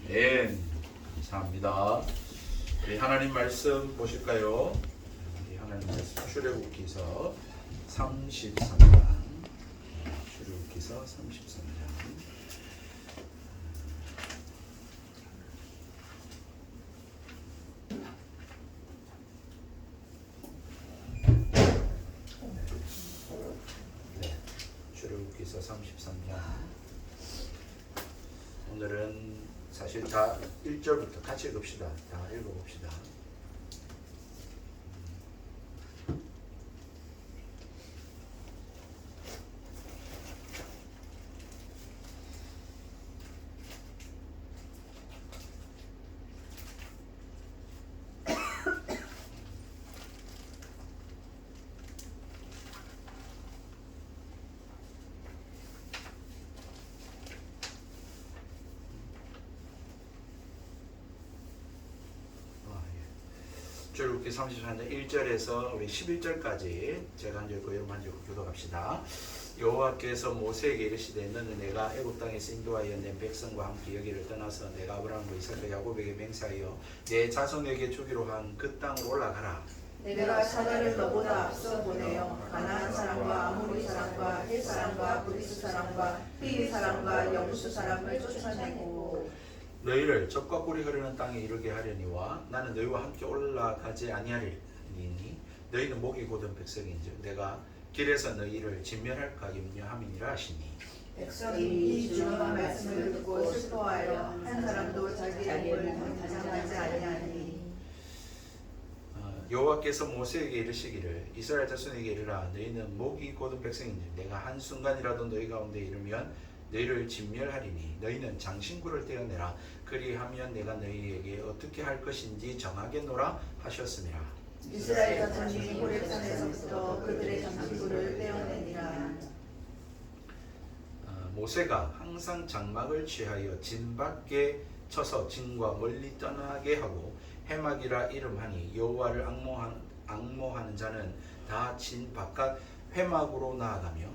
네, 감사합니다. 우리 하나님 말씀 보실까요? 우리 하나님 말씀 출애굽기서 33장. 출애굽기서 33장. 네, 출애굽기서 33장. 오늘은 사실 다 1절부터 같이 읽읍시다. 다 읽어봅시다. 출애굽기 33장 1절에서 우리 11절까지 제가 한 절 그 여러분 한 절 교독합시다. 여호와께서 모세에게 이르시되 너는 내가 애굽 땅에서 인도하여 낸 백성과 함께 여기를 떠나서 내가 아브라함과 이삭과 야곱에게 맹세하여 내 자손에게 주기로 한 그 땅으로 올라가라. 내가 사자를 너보다 앞서 보내어 가나안 사람과 아모리 사람과 헷 사람과 브리스 사람과 히위 사람과 여부수 사람을 쫓아내고 너희를 적과 꿀이 흐르는 땅에 이르게 하려니와 나는 너희와 함께 올라가지 아니하리니 너희는 목이 곧은 백성인즉 내가 길에서 너희를 진멸할까 염려함이니라 하시니 백성이 이 주의 말씀을 듣고 슬퍼하여 한 사람도 자기 몸을 단장하지 아니하니 여호와께서 모세에게 이르시기를 이스라엘 자손에게 이르라 너희는 목이 곧은 백성인즉 내가 한순간이라도 너희 가운데 이르면 너희를 진멸하리니 너희는 장신구를 떼어내라 그리하면 내가 너희에게 어떻게 할 것인지 정하겠노라 하셨음이라. 이스라엘 자손이 호렙산에서부터 그들의 장신구를 떼어내니라. 모세가 항상 장막을 취하여 진 밖에 쳐서 진과 멀리 떠나게 하고 회막이라 이름하니 여호와를 앙모하는 자는 다 진 바깥 회막으로 나아가며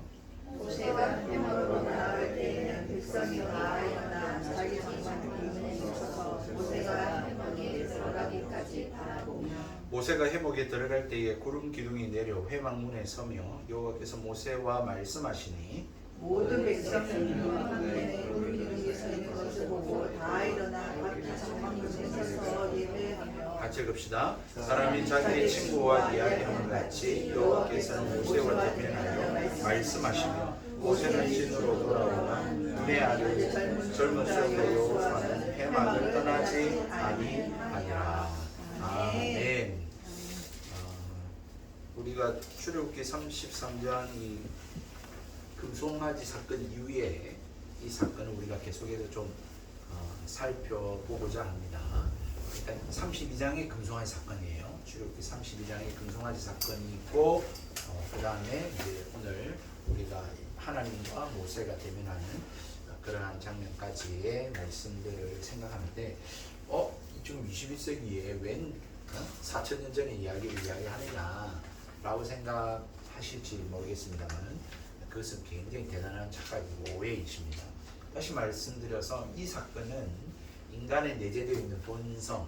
모세가 회막으로 나아갈 때에는 백성이 다 일어나 자기 장막을 문에 쳐서 모세가 회막에 들어가기까지 바라보며 모세가 회막에 들어갈 때에 구름 기둥이 내려 회막 문에 서며 여호와께서 모세와 말씀하시니 모든 백성이 회막문에 구름 기둥이 서 있는 것을 보고 다 일어나 각기 장막 문에 서서 예배하며 같이 읽읍시다. 사람이 자기의 친구와 이야기하는 같이 여호와께서는 모세와 대면하여 말씀하시며 모세는 진으로 돌아오나 눈의 아들 젊은 수레 여호수아는 회막을 떠나지 아니하니라. 아멘. 우리가 출애굽기 33장 이 금송아지 사건 이후에 이 사건을 우리가 계속해서 좀 살펴보고자 합니다. 일단 32장의 금송아지 사건이에요. 출애굽기 32장의 금송아지 사건이 있고 그 다음에 이제 오늘 우리가 하나님과 모세가 대면하는 그러한 장면까지의 말씀들을 생각하는데 지금 21세기에 웬 4,000년 전의 이야기를 이야기하느냐 라고 생각하실지 모르겠습니다만 그것은 굉장히 대단한 착각이고 오해이십니다. 다시 말씀드려서 이 사건은 인간에 내재되어 있는 본성,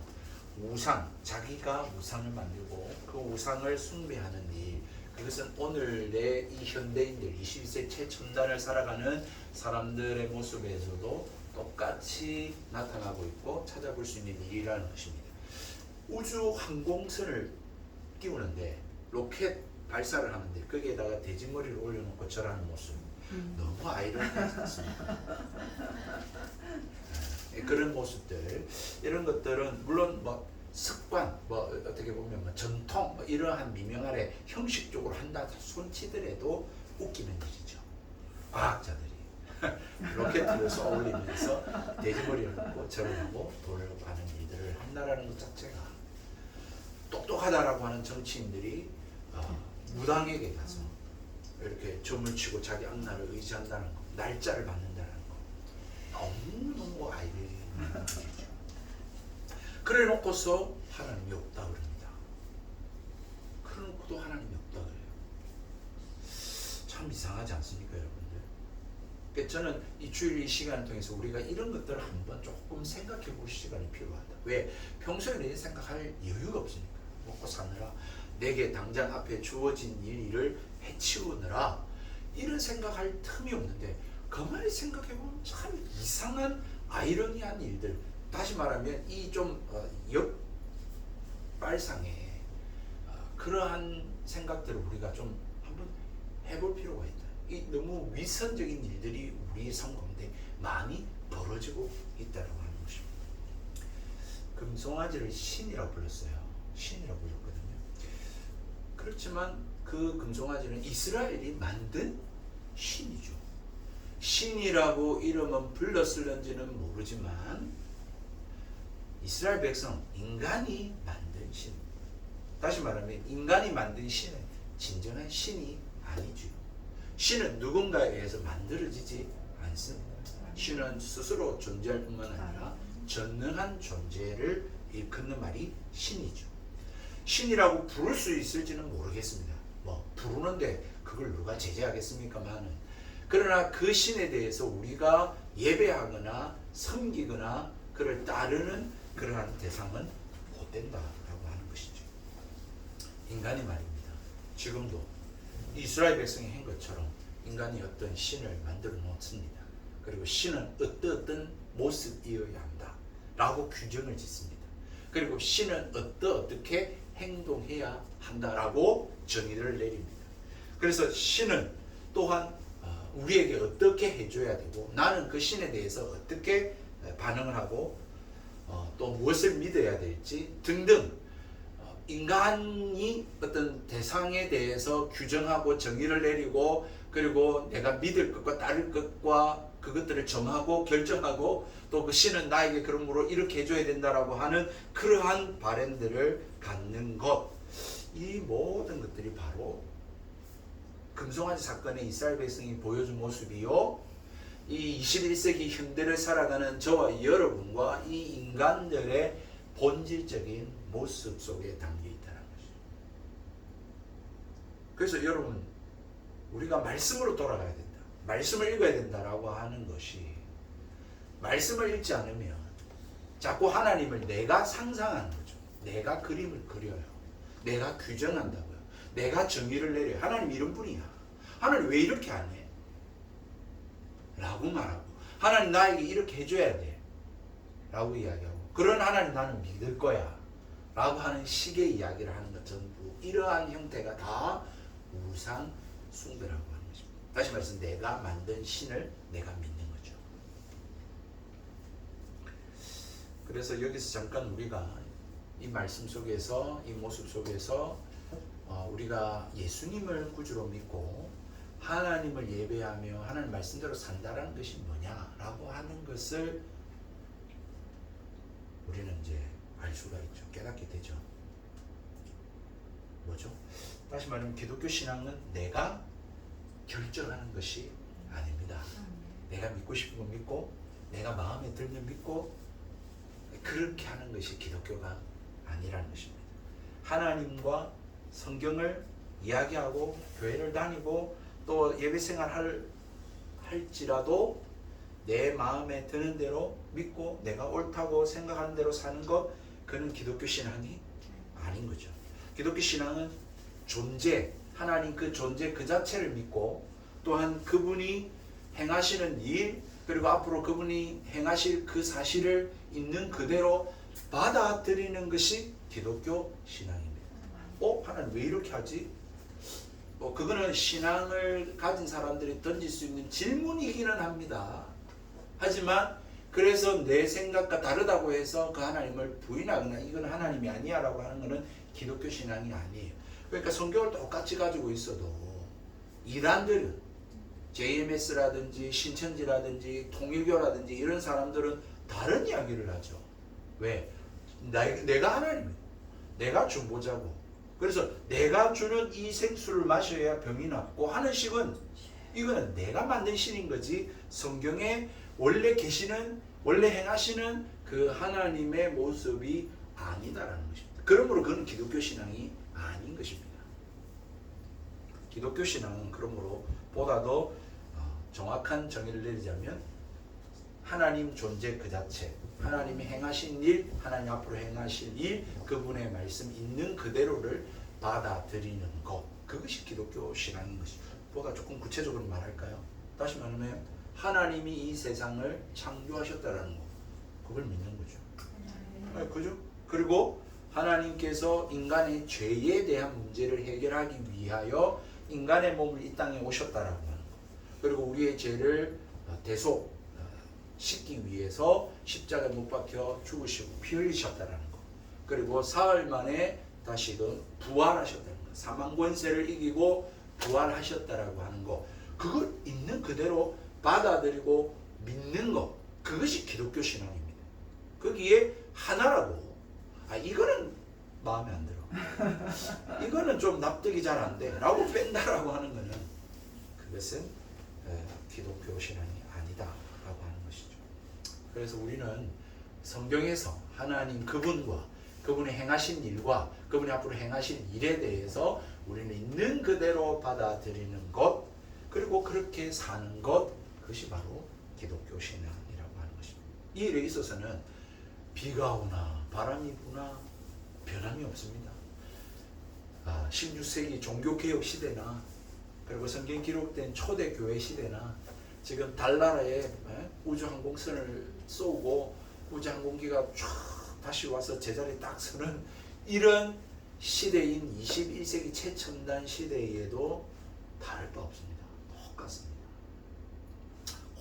우상, 자기가 우상을 만들고 그 우상을 숭배하는 일, 그것은 오늘의 이 현대인들, 21세기 최첨단을 살아가는 사람들의 모습에서도 똑같이 나타나고 있고 찾아볼 수 있는 일이라는 것입니다. 우주 항공선을 띄우는데 로켓 발사를 하는데 거기에다가 돼지머리를 올려놓고 절하는 모습 너무 아이러니하지 않습니까? 그런 모습들, 이런 것들은 물론 뭐 습관, 뭐 어떻게 보면 뭐 전통, 뭐 이러한 미명 아래 형식적으로 한다 손치더라도 웃기는 일이죠. 과학자들이 로켓을 쏘아올리면서 돼지머리를 놓고 절을 하고 돈을 하는 일들을 한다라는 것 자체가 똑똑하다라고 하는 정치인들이 무당에게 가서 이렇게 점을 치고 자기 악날을 의지한다는 거, 날짜를 받는다는 거, 너무 아이들이 그래 놓고서 하나님이 없다 그럽니다. 그래 놓고도 하나님이 없다 그래요. 참 이상하지 않습니까, 여러분들? 그러니까 저는 이 주일 이 시간을 통해서 우리가 이런 것들을 한번 조금 생각해 볼 시간이 필요하다. 왜? 평소에는 생각할 여유가 없으니까. 먹고 사느라, 내게 당장 앞에 주어진 일을 해치우느라 이런 생각할 틈이 없는데, 가만히 생각해 보면 참 이상한 아이러니한 일들, 다시 말하면 이 좀 역발상의 그러한 생각들을 우리가 좀 한번 해볼 필요가 있다. 이 너무 위선적인 일들이 우리 삶 가운데 많이 벌어지고 있다고 하는 것입니다. 금송아지를 신이라고 불렀어요. 신이라고 불렀거든요. 그렇지만 그 금송아지는 이스라엘이 만든 신이죠. 신이라고 이름은 불렀을는지는 모르지만 이스라엘 백성, 인간이 만든 신. 다시 말하면 인간이 만든 신은 진정한 신이 아니죠. 신은 누군가에 의해서 만들어지지 않습니다. 신은 스스로 존재할 뿐만 아니라 전능한 존재를 일컫는 말이 신이죠. 신이라고 부를 수 있을지는 모르겠습니다. 부르는데 그걸 누가 제재하겠습니까만은, 그러나 그 신에 대해서 우리가 예배하거나 섬기거나 그를 따르는 그러한 대상은 못 된다라고 하는 것이죠. 인간이 말입니다. 지금도 이스라엘 백성이 한 것처럼 인간이 어떤 신을 만들어 놓습니다. 그리고 신은 어떤 모습이어야 한다 라고 규정을 짓습니다. 그리고 신은 어떻게 행동해야 한다라고 정의를 내립니다. 그래서 신은 또한 우리에게 어떻게 해줘야 되고, 나는 그 신에 대해서 어떻게 반응을 하고 또 무엇을 믿어야 될지 등등, 인간이 어떤 대상에 대해서 규정하고 정의를 내리고, 그리고 내가 믿을 것과 따를 것과 그것들을 정하고 결정하고, 또 그 신은 나에게 그러므로 이렇게 해줘야 된다라고 하는 그러한 바램들을 갖는 것, 이 모든 것들이 바로 금송아지 사건의 이스라엘 백성이 보여준 모습이요, 이 21세기 현대를 살아가는 저와 여러분과 이 인간들의 본질적인 모습 속에 담겨 있다는 것이죠. 그래서 여러분, 우리가 말씀으로 돌아가야 된다, 말씀을 읽어야 된다라고 하는 것이, 말씀을 읽지 않으면 자꾸 하나님을 내가 상상하는 거죠. 내가 그림을 그려요. 내가 규정한다고요. 내가 정의를 내려요. 하나님 이런 분이야. 하나님 왜 이렇게 안 해? 라고 말하고, 하나님 나에게 이렇게 해줘야 돼 라고 이야기하고, 그런 하나님 나는 믿을 거야 라고 하는 식의 이야기를 하는 것, 전부 이러한 형태가 다 우상 숭배라고 하는 것입니다. 다시 말해서 내가 만든 신을 내가 믿는 거죠. 그래서 여기서 잠깐 우리가 이 말씀 속에서, 이 모습 속에서 우리가 예수님을 구주로 믿고 하나님을 예배하며 하나님 말씀대로 산다라는 것이 뭐냐라고 하는 것을 우리는 이제 알 수가 있죠. 깨닫게 되죠. 뭐죠? 다시 말하면 기독교 신앙은 내가 결정하는 것이 아닙니다. 내가 믿고 싶은 거 믿고, 내가 마음에 들면 믿고, 그렇게 하는 것이 기독교가 아니라는 것입니다. 하나님과 성경을 이야기하고 교회를 다니고 또 예배생활 할지라도 내 마음에 드는 대로 믿고 내가 옳다고 생각하는 대로 사는 것, 그는 기독교 신앙이 아닌 거죠. 기독교 신앙은 존재, 하나님 그 존재 그 자체를 믿고, 또한 그분이 행하시는 일, 그리고 앞으로 그분이 행하실 그 사실을 있는 그대로 받아들이는 것이 기독교 신앙입니다. 하나님 왜 이렇게 하지? 그거는 신앙을 가진 사람들이 던질 수 있는 질문이기는 합니다. 하지만 그래서 내 생각과 다르다고 해서 그 하나님을 부인하거나 이건 하나님이 아니야 라고 하는 것은 기독교 신앙이 아니에요. 그러니까 성경을 똑같이 가지고 있어도 이단들은, JMS라든지 신천지라든지 통일교라든지 이런 사람들은 다른 이야기를 하죠. 왜? 내가 하나님이고 내가 중보자고, 그래서 내가 주는 이 생수를 마셔야 병이 낫고 하는 식은, 이거는 내가 만든 신인 거지 성경에 원래 계시는, 원래 행하시는 그 하나님의 모습이 아니다라는 것입니다. 그러므로 그건 기독교 신앙이 아닌 것입니다. 기독교 신앙은 그러므로 보다 더 정확한 정의를 내리자면 하나님 존재 그 자체, 하나님이 행하신 일, 하나님 앞으로 행하실 일, 그분의 말씀 있는 그대로를 받아들이는 것, 그것이 기독교 신앙인 것이죠. 보다 조금 구체적으로 말할까요? 다시 말하면 하나님이 이 세상을 창조하셨다라는 거, 그걸 믿는 거죠. 네, 그죠? 그리고 하나님께서 인간의 죄에 대한 문제를 해결하기 위하여 인간의 몸을 이 땅에 오셨다라고 하는 거. 그리고 우리의 죄를 대속시키기 위해서 십자가에 못 박혀 죽으시고 피 흘리셨다라는 거. 그리고 사흘 만에 다시 부활하셨다는 거. 사망 권세를 이기고 부활하셨다라고 하는 거. 그걸 있는 그대로 받아들이고 믿는 거. 그것이 기독교 신앙입니다. 거기에 하나라고. 이거는 마음에 안 들어. 이거는 좀 납득이 잘 안 돼. 라고 뺀다라고 하는 거는 그것은 기독교 신앙이 아니다. 라고 하는 것이죠. 그래서 우리는 성경에서 하나님 그분과 그분이 행하신 일과 그분이 앞으로 행하신 일에 대해서 우리는 있는 그대로 받아들이는 것, 그리고 그렇게 사는 것, 그것이 바로 기독교 신앙이라고 하는 것입니다. 이 일에 있어서는 비가 오나 바람이 부나 변함이 없습니다. 16세기 종교개혁 시대나 그리고 성경 기록된 초대교회 시대나 지금 달나라에 우주항공선을 쏘고 우주항공기가 쫙 다시 와서 제자리에 딱 서는 이런 시대인 21세기 최첨단 시대에도 다를 바 없습니다. 똑같습니다.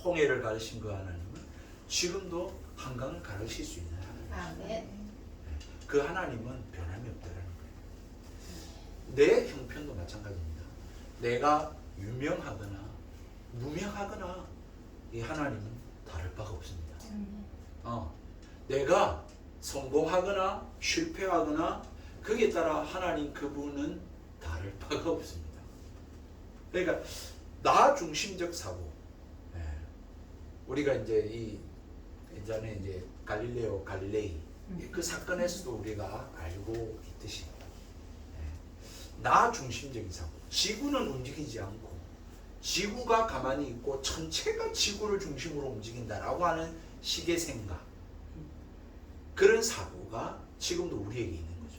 홍해를 가르신 그 하나님은 지금도 한강을 가르칠 수 있는 하나님이십니다. 아멘. 그 하나님은 변함이 없다는 거예요. 내 형편도 마찬가지입니다. 내가 유명하거나 무명하거나 이 하나님은 다를 바가 없습니다. 내가 성공하거나 실패하거나 거기에 따라 하나님 그분은 다를 바가 없습니다. 그러니까 나 중심적 사고. 우리가 이제 예전에 이제 갈릴레오 갈릴레이 그 사건에서도 우리가 알고 있듯이 나 중심적인 사고. 지구는 움직이지 않고 지구가 가만히 있고 전체가 지구를 중심으로 움직인다라고 하는 식의 생각. 그런 사고가 지금도 우리에게 있는 거죠.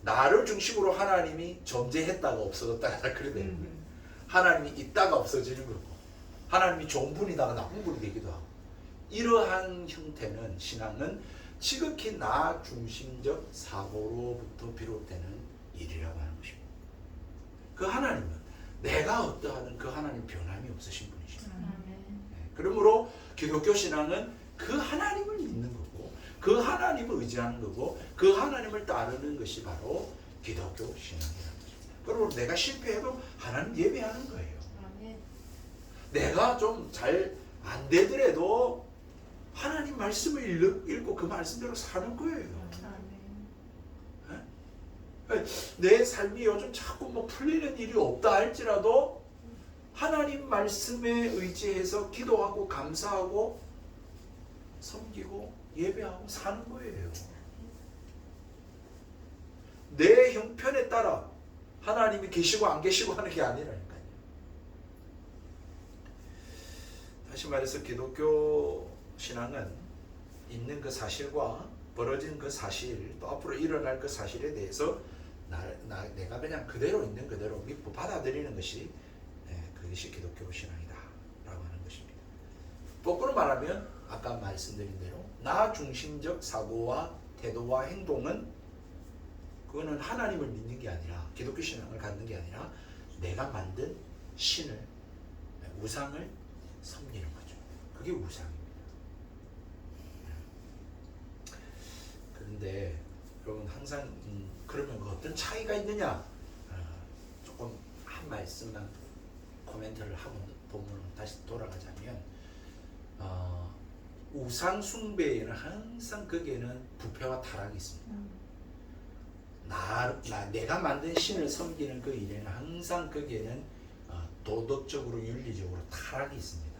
나를 중심으로 하나님이 존재했다가 없어졌다가 그래 되는 거예요. 하나님이 있다가 없어지는 거고, 하나님이 좋은 분이다가 나쁜 분이 되기도 하고. 이러한 형태는 신앙은 지극히 나 중심적 사고로부터 비롯되는 일이라고 하는 것입니다. 그 하나님은 내가 어떠하든 그 하나님 변함이 없으신 분이십니다. 그러므로 기독교 신앙은 그 하나님을 믿는 거고, 그 하나님을 의지하는 거고, 그 하나님을 따르는 것이 바로 기독교 신앙이라는 것입니다. 그러므로 내가 실패해도 하나님 예배하는 거예요. 내가 좀 잘 안 되더라도 하나님 말씀을 읽고 그 말씀대로 사는 거예요. 내 삶이 요즘 자꾸 풀리는 일이 없다 할지라도 하나님 말씀에 의지해서 기도하고 감사하고 섬기고 예배하고 사는 거예요. 내 형편에 따라 하나님이 계시고 안 계시고 하는 게 아니라니까요. 다시 말해서 기독교 신앙은 있는 그 사실과 벌어진 그 사실, 또 앞으로 일어날 그 사실에 대해서 내가 그냥 그대로 있는 그대로 믿고 받아들이는 것이 그것이 기독교 신앙이다 라고 하는 것입니다. 거꾸로 말하면 아까 말씀드린 대로 나 중심적 사고와 태도와 행동은 그거는 하나님을 믿는 게 아니라, 기독교 신앙을 갖는 게 아니라 내가 만든 신을, 우상을 섬기는 거죠. 그게 우상입니다. 그런데 여러분 항상 그러면 그 어떤 차이가 있느냐, 조금 한 말씀만 코멘트를 하고 본문으로 다시 돌아가자면, 우상 숭배에는 항상 거기에는 부패와 타락이 있습니다. 내가 만든 신을 섬기는 그 일에는 항상 거기에는 도덕적으로 윤리적으로 타락이 있습니다.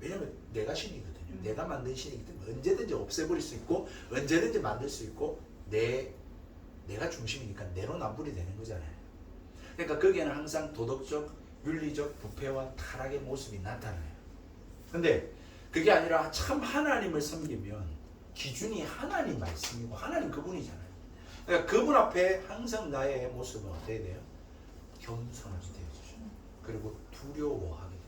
왜냐하면 내가 신이거든요. 내가 만든 신이기 때문에 언제든지 없애버릴 수 있고 언제든지 만들 수 있고 내가 중심이니까 내로 남불이 되는 거잖아요. 그러니까 거기에는 항상 도덕적 윤리적 부패와 타락의 모습이 나타나요. 근데 그게 아니라 참 하나님을 섬기면 기준이 하나님 말씀이고 하나님 그분이잖아요. 그러니까 그분 앞에 항상 나의 모습은 어때야 돼요? 겸손하게 되어주죠. 그리고 두려워하게 돼요.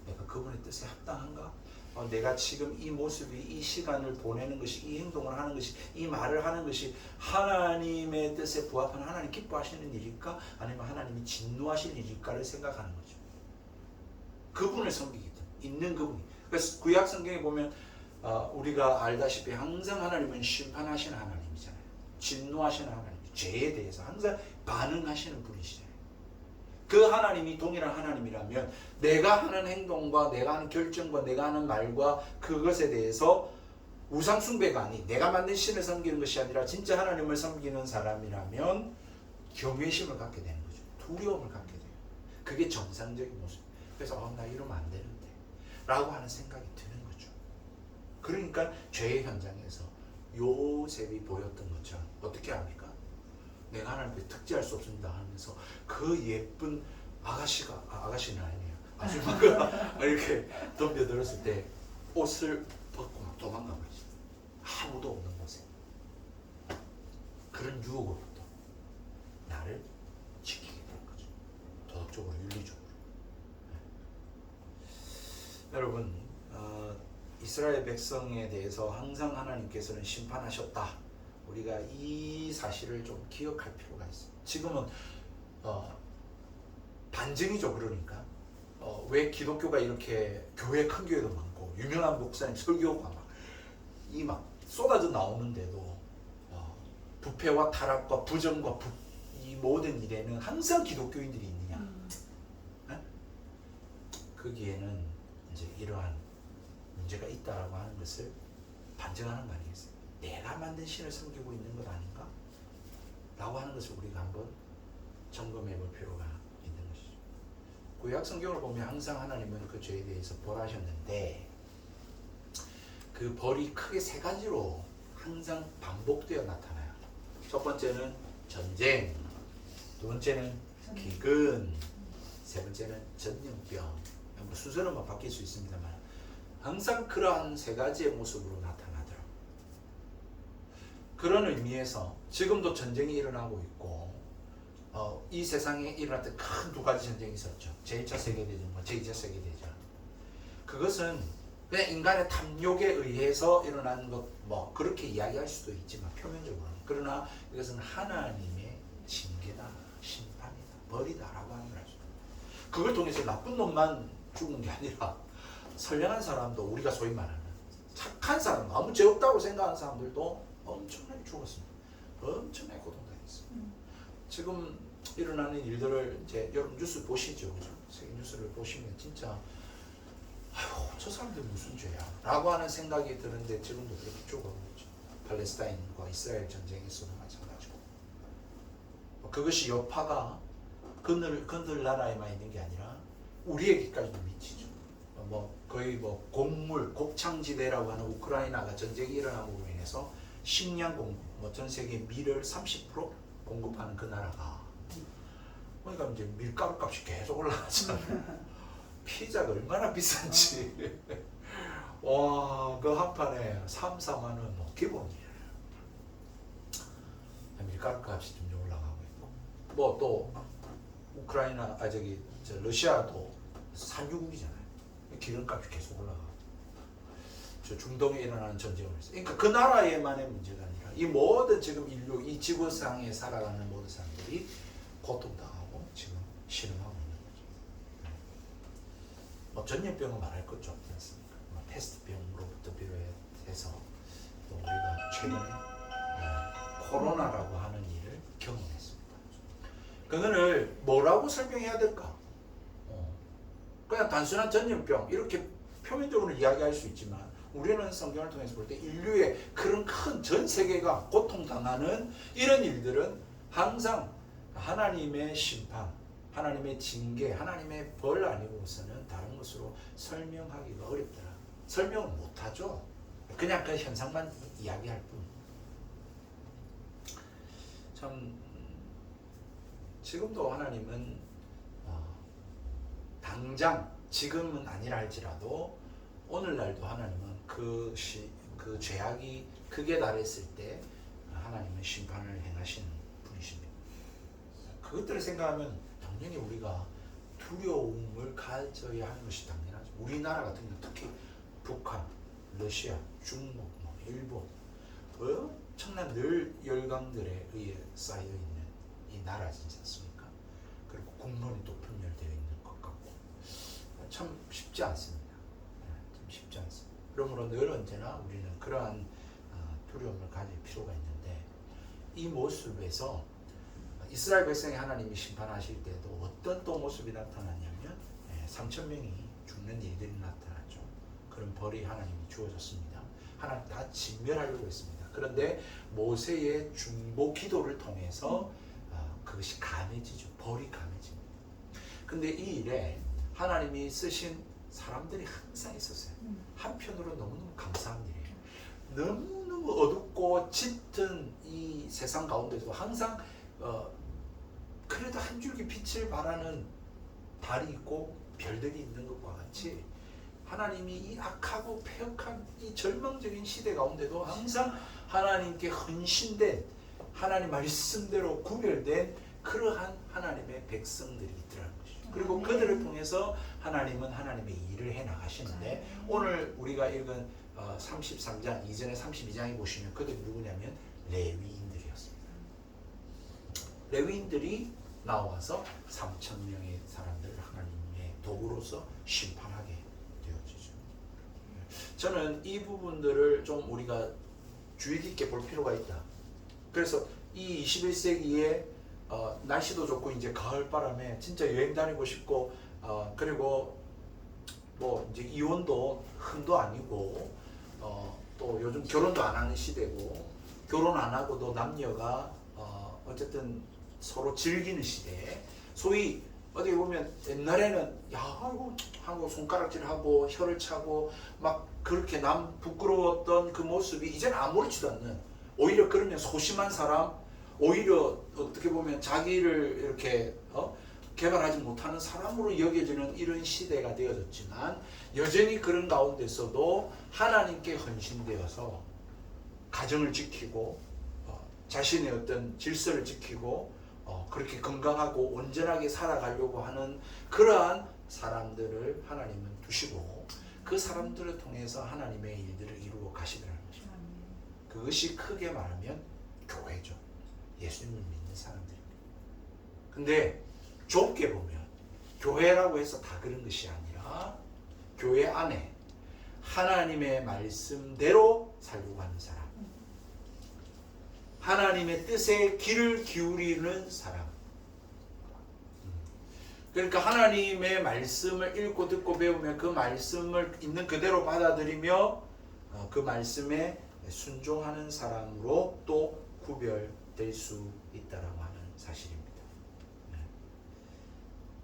내가 그분의 뜻에 합당한가? 내가 지금 이 모습이, 이 시간을 보내는 것이, 이 행동을 하는 것이, 이 말을 하는 것이 하나님의 뜻에 부합하는, 하나님 기뻐하시는 일일까? 아니면 하나님이 진노하시는 일일까를 생각하는 거죠. 그분을 섬기기 때문에 있는 그분이. 그래서 구약 성경에 보면 우리가 알다시피 항상 하나님은 심판하시는 하나님이잖아요. 진노하시는 하나님, 죄에 대해서 항상 반응하시는 분이시잖아요. 그 하나님이 동일한 하나님이라면 내가 하는 행동과 내가 하는 결정과 내가 하는 말과 그것에 대해서 우상숭배가 아닌 내가 만든 신을 섬기는 것이 아니라 진짜 하나님을 섬기는 사람이라면 경외심을 갖게 되는 거죠. 두려움을 갖게 돼요. 그게 정상적인 모습. 그래서 나 이러면 안 되는데 라고 하는 생각이 드는 거죠. 그러니까 죄의 현장에서 요셉이 보였던 것처럼 어떻게 합니까? 내가 하나님께 특지할 수 없습니다 하면서 그 예쁜 아가씨는 아니에요. 아줌마가 이렇게 덤벼들었을 때 옷을 벗고 막 도망가 버리죠. 아무도 없는 곳에. 그런 유혹으로부터 나를 지키게 되는 거죠. 도덕적으로, 윤리적으로. 여러분, 이스라엘 백성에 대해서 항상 하나님께서는 심판하셨다. 우리가 이 사실을 좀 기억할 필요가 있어요. 지금은 반증이죠. 그러니까 왜 기독교가 이렇게 큰 교회도 많고 유명한 목사님 설교가 막 쏟아져 나오는데도 부패와 타락과 부정과 이 모든 일에는 항상 기독교인들이 있느냐? 거기에는 이제 이러한 문제가 있다라고 하는 것을 반증하는 거 아니겠어요? 내가 만든 신을 섬기고 있는 것 아닌가? 라고 하는 것을 우리가 한번 점검해 볼 필요가 있는 것이죠. 구약 성경을 보면 항상 하나님은 그 죄에 대해서 벌하셨는데 그 벌이 크게 세 가지로 항상 반복되어 나타나요. 첫 번째는 전쟁, 두 번째는 기근, 세 번째는 전염병. 순서는 바뀔 수 있습니다만 항상 그러한 세 가지의 모습으로 나타나더라고요. 그런 의미에서 지금도 전쟁이 일어나고 있고 이 세상에 일어났던 큰 두 가지 전쟁이 있었죠. 제1차 세계대전과 제2차 세계대전. 그것은 그냥 인간의 탐욕에 의해서 일어난 것 그렇게 이야기할 수도 있지만 표면적으로는. 그러나 이것은 하나님의 징계다, 심판이다, 벌이다라고 하는 걸 알 수 있어요. 그걸 통해서 나쁜 놈만 죽은 게 아니라 선량한 사람도, 우리가 소위 말하는 착한 사람, 아무 죄 없다고 생각하는 사람들도 엄청나게 죽었습니다. 엄청나게 고통당했습니다. 지금 일어나는 일들을 이제 여러분 뉴스 보시죠, 그죠? 세계 뉴스를 보시면 진짜 아휴 저 사람들 무슨 죄야? 라고 하는 생각이 드는데 지금도 그렇게 죽어가고 있죠. 팔레스타인과 이스라엘 전쟁에서도 마찬가지고. 그것이 여파가 그들 나라에만 있는 게 아니라 우리에게까지도 미치죠. 거의 곡창지대라고 하는 우크라이나가 전쟁이 일어남으로 인해서 식량 공급, 전 세계 밀을 30% 공급하는 그 나라가, 그러니까 이제 밀가루 값이 계속 올라가잖아요. 피자가 얼마나 비싼지. 와, 그 한 판에 3, 4만 원 기본이에요. 밀가루 값이 좀 올라가고 있고, 또 우크라이나, 러시아도 산유국이잖아요. 기름값이 계속 올라가고, 저 중동에 일어나는 전쟁을 해서, 그러니까 그 나라에만의 문제가 아니라 이 모든 지금 인류, 이 지구상에 살아가는 모든 사람들이 고통당하고 지금 실험하고 있는 거죠. 전염병은 말할 것도 없지 않습니까? 패스트병으로부터 비롯해서 또 우리가 최근에 코로나라고 하는 일을 경험했습니다. 그거를 뭐라고 설명해야 될까? 그냥 단순한 전염병 이렇게 표면적으로 이야기할 수 있지만 우리는 성경을 통해서 볼 때 인류의 그런 큰 전 세계가 고통당하는 이런 일들은 항상 하나님의 심판, 하나님의 징계, 하나님의 벌 아니고서는 다른 것으로 설명하기가 어렵더라. 설명을 못하죠. 그냥 그 현상만 이야기할 뿐. 참 지금도 하나님은 당장 지금은 아니라 할지라도 오늘날도 하나님은 그 죄악이 극에 달했을 때 하나님은 심판을 행하시는 분이십니다. 그것들을 생각하면 당연히 우리가 두려움을 가져야 하는 것이 당연하죠. 우리나라 같은 경우 특히 북한, 러시아, 중국, 일본 엄청난 늘 열강들에 의해 쌓여있는 이 나라지 않습니까? 그리고 국론이 또 분열되어 있는 것 같고 참 쉽지 않습니다. 참 쉽지 않습니다. 그러므로 늘 언제나 우리는 그러한 두려움을 가질 필요가 있는데 이 모습에서 이스라엘 백성이 하나님이 심판하실 때도 어떤 또 모습이 나타나냐면 3,000명이 죽는 일들이 나타났죠. 그런 벌이 하나님이 주어졌습니다. 하나님 다 진멸하려고 했습니다. 그런데 모세의 중보 기도를 통해서 그것이 감해지죠. 벌이 감해집니다. 근데 이 일에 하나님이 쓰신 사람들이 항상 있었어요. 한편으로 너무너무 감사한 일이에요. 너무너무 어둡고 짙은 이 세상 가운데도 항상 그래도 한 줄기 빛을 발하는 달이 있고 별들이 있는 것과 같이 하나님이 이 악하고 폐역한 이 절망적인 시대 가운데도 항상 하나님께 헌신된 하나님 말씀대로 구별된 그러한 하나님의 백성들이 있더라는 것이죠. 그리고 그들을 통해서 하나님은 하나님의 일을 해 나가시는데 오늘 우리가 읽은 33장 이전에 32장에 보시면 그들이 누구냐면 레위인들이었습니다. 레위인들이 나와서 3,000명의 사람들을 하나님의 도구로서 심판하게 되어지죠. 저는 이 부분들을 좀 우리가 주의 깊게 볼 필요가 있다. 그래서 이 21세기에 날씨도 좋고 이제 가을바람에 진짜 여행 다니고 싶고 그리고 뭐 이제 이혼도 흔도 아니고 또 요즘 결혼도 안 하는 시대고 결혼 안 하고도 남녀가 어쨌든 서로 즐기는 시대. 소위 어떻게 보면 옛날에는 하고 손가락질하고 혀를 차고 막 그렇게 남 부끄러웠던 그 모습이 이제는 아무렇지도 않는, 오히려 그러면 소심한 사람, 오히려 어떻게 보면 자기를 이렇게 개발하지 못하는 사람으로 여겨지는 이런 시대가 되어졌지만 여전히 그런 가운데서도 하나님께 헌신되어서 가정을 지키고 자신의 어떤 질서를 지키고 그렇게 건강하고 온전하게 살아가려고 하는 그러한 사람들을 하나님은 두시고 그 사람들을 통해서 하나님의 일들을 이루어 가시더라는 것입니다. 그것이 크게 말하면 교회죠. 예수님을 믿는 사람들입니다. 근데 좁게 보면 교회라고 해서 다 그런 것이 아니라 교회 안에 하나님의 말씀대로 살려고 하는 사람, 하나님의 뜻에 귀를 기울이는 사람. 그러니까 하나님의 말씀을 읽고 듣고 배우면 그 말씀을 있는 그대로 받아들이며 그 말씀에 순종하는 사람으로 또 구별될 수 있다라고 하는 사실입니다.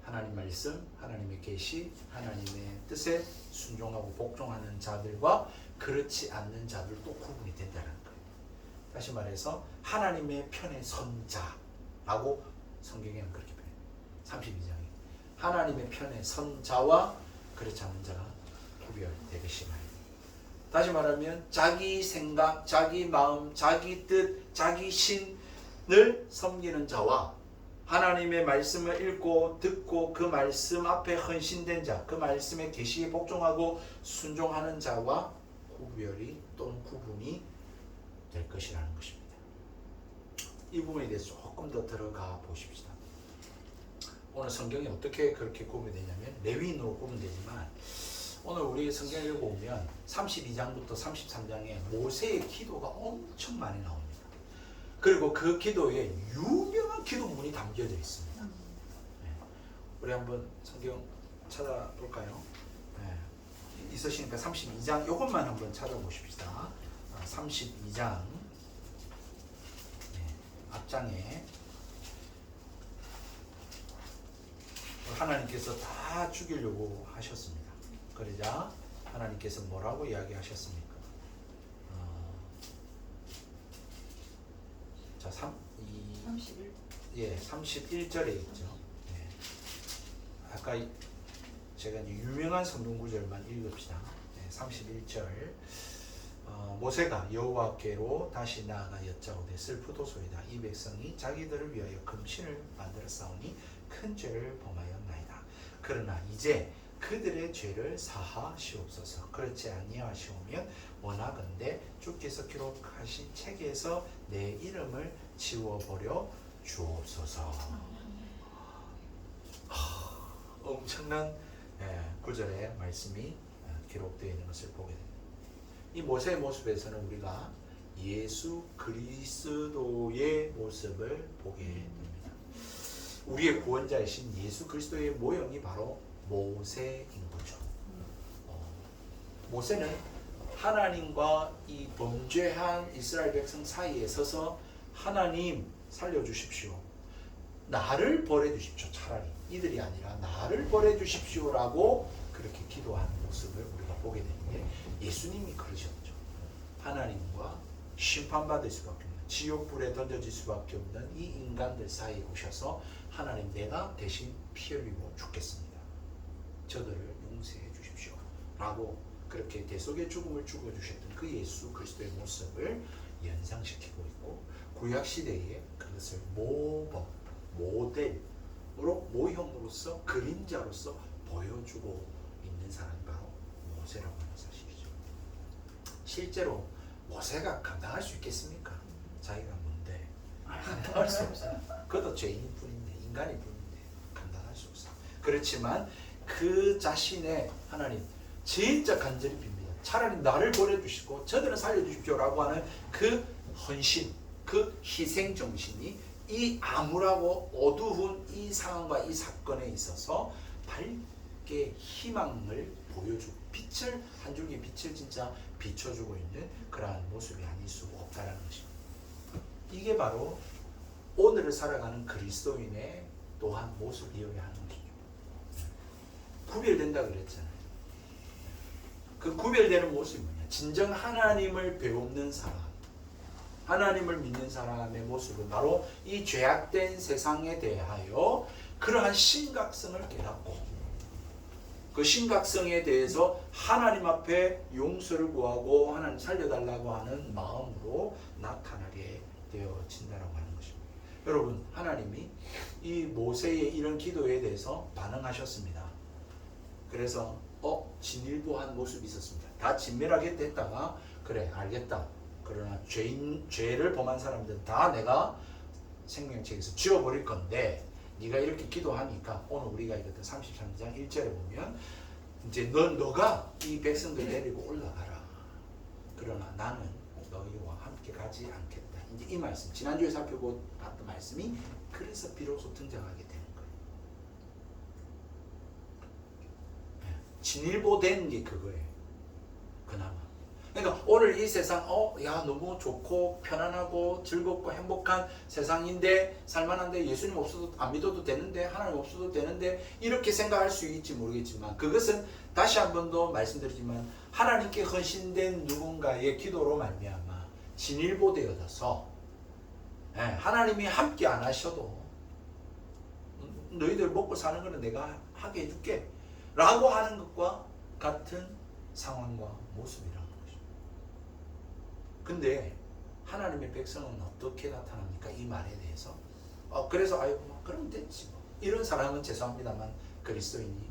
하나님 말씀, 하나님의 계시, 하나님의 뜻에 순종하고 복종하는 자들과 그렇지 않는 자들도 구분이 된다는 거예요. 다시 말해서 하나님의 편에 선 자라고 성경에는 그렇게 표현해요. 32장에 하나님의 편에 선 자와 그렇지 않은 자가 구별되듯이 말입니다. 다시 말하면 자기 생각, 자기 마음, 자기 뜻, 자기 신을 섬기는 자와 하나님의 말씀을 읽고 듣고 그 말씀 앞에 헌신된 자, 그 말씀의 계시에 복종하고 순종하는 자와 구별이 또는 구분이 될 것이라는 것입니다. 이 부분에 대해서 조금 더 들어가 보십시다. 오늘 성경이 어떻게 그렇게 구분되냐면 레위인으로 구분되지만 오늘 우리 성경을 읽어보면 32장부터 33장에 모세의 기도가 엄청 많이 나옵니다. 그리고 그 기도에 유명한 기도문이 담겨져 있습니다. 우리 한번 성경 찾아볼까요? 있으시니까 32장 이것만 한번 찾아보십시다. 32장 앞장에 하나님께서 다 죽이려고 하셨습니다. 그러자 하나님께서 뭐라고 이야기하셨습니까? 자, 31절에 있죠. 아까 제가 이제 유명한 성경 구절만 읽읍시다. 31절. 모세가 여호와께로 다시 나아가 여짜오되 슬프도소이다. 이 백성이 자기들을 위하여 금신을 만들어 싸우니 큰 죄를 범하였나이다. 그러나 이제 그들의 죄를 사하시옵소서. 그렇지 아니하시오면 원하건대 주께서 기록하신 책에서 내 이름을 지워버려 주옵소서. 엄청난 구절의 말씀이 기록되어 있는 것을 보게 됩니다. 이 모세의 모습에서는 우리가 예수 그리스도의 모습을 보게 됩니다. 우리의 구원자이신 예수 그리스도의 모형이 바로 모세인 거죠. 모세는 하나님과 이 범죄한 이스라엘 백성 사이에 서서 하나님 살려주십시오. 나를 벌해주십시오. 차라리 이들이 아니라 나를 벌해주십시오라고 그렇게 기도하는 모습을 우리가 보게 되는데 예수님이 그러셨죠. 하나님과 심판받을 수밖에 없는 지옥불에 던져질 수밖에 없는 이 인간들 사이에 오셔서 하나님 내가 대신 피 흘리고 죽겠습니다. 저들을 용서해 주십시오 라고 그렇게 대속의 죽음을 죽어주셨던 그 예수 그리스도의 모습을 연상시키고 있고 구약시대에 그것을 모범, 모델로 모형으로서 그림자로서 보여주고 있는 사람이 바로 모세라고 하는 사실이죠. 실제로 모세가 감당할 수 있겠습니까? 자기가 뭔데? 감당할 수 없어요. 그것도 죄인일 뿐인데 인간일 뿐인데 감당할 수 없어요. 그렇지만 그 자신의 하나님 진짜 간절히 빕니다. 차라리 나를 버려주시고 저들은 살려주십시오라고 하는 그 헌신, 그 희생정신이 이 암울하고 어두운 이 상황과 이 사건에 있어서 밝게 희망을 보여주고 빛을 한 줄기 빛을 진짜 비춰주고 있는 그러한 모습이 아닐 수 없다라는 것입니다. 이게 바로 오늘을 살아가는 그리스도인의 또한 모습이어야 하는 것이죠. 구별된다 그랬잖아요. 그 구별되는 모습이 뭐냐? 진정 하나님을 배우는 사람, 하나님을 믿는 사람의 모습은 바로 이 죄악된 세상에 대하여 그러한 심각성을 깨닫고 그 심각성에 대해서 하나님 앞에 용서를 구하고 하나님 살려달라고 하는 마음으로 나타나게 되어진다라고 하는 것입니다. 여러분, 하나님이 이 모세의 이런 기도에 대해서 반응하셨습니다. 그래서 진일보한 모습이 있었습니다. 다 진멸하게 됐다가 그래 알겠다. 그러나 죄를 범한 사람들은 다 내가 생명책에서 지워버릴 건데 네가 이렇게 기도하니까 오늘 우리가 읽었던 33장 1절에 보면 이제 너가 이 백성들 데리고 올라가라. 그러나 나는 너희와 함께 가지 않겠다. 이제 이 말씀 지난주에 살펴봤던 말씀이 그래서 비로소 등장하게 되는 거예요. 진일보된 게 그거예요. 그나마. 그러니까 오늘 이 세상 야 너무 좋고 편안하고 즐겁고 행복한 세상인데 살만한데 예수님 없어도 안 믿어도 되는데 하나님 없어도 되는데 이렇게 생각할 수 있을지 모르겠지만 그것은 다시 한 번 더 말씀드리지만 하나님께 헌신된 누군가의 기도로 말미암아 진일보되어져서 하나님이 함께 안 하셔도 너희들 먹고 사는 거는 내가 하게 해줄게 라고 하는 것과 같은 상황과 모습이라는 것입니다. 근데 하나님의 백성은 어떻게 나타납니까? 이 말에 대해서 그래서 그럼 됐지 뭐. 이런 사람은 죄송합니다만 그리스도인이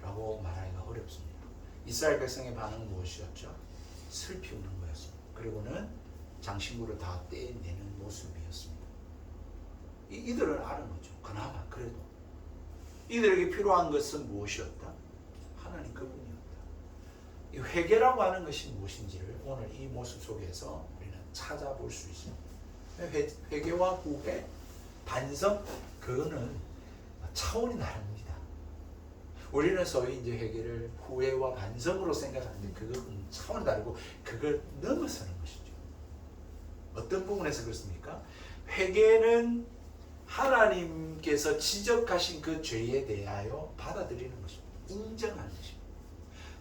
라고 말하기가 어렵습니다. 이스라엘 백성의 반응은 무엇이었죠? 슬피 우는 거였습니다. 그리고는 장신구를 다 떼내는 모습이었습니다. 이들은 아는 거죠. 그나마 그래도 이들에게 필요한 것은 무엇이었다? 하나님 그분이었다. 이 회개라고 하는 것이 무엇인지를 오늘 이 모습 속에서 우리는 찾아볼 수 있습니다. 회개와 후회, 반성, 그거는 차원이 다릅니다. 우리는 소위 이제 회개를 후회와 반성으로 생각하는데 그건 차원이 다르고 그걸 넘어서는 것이죠. 어떤 부분에서 그렇습니까? 회개는 하나님께서 지적하신 그 죄에 대하여 받아들이는 것입니다. 인정하는 것입니다.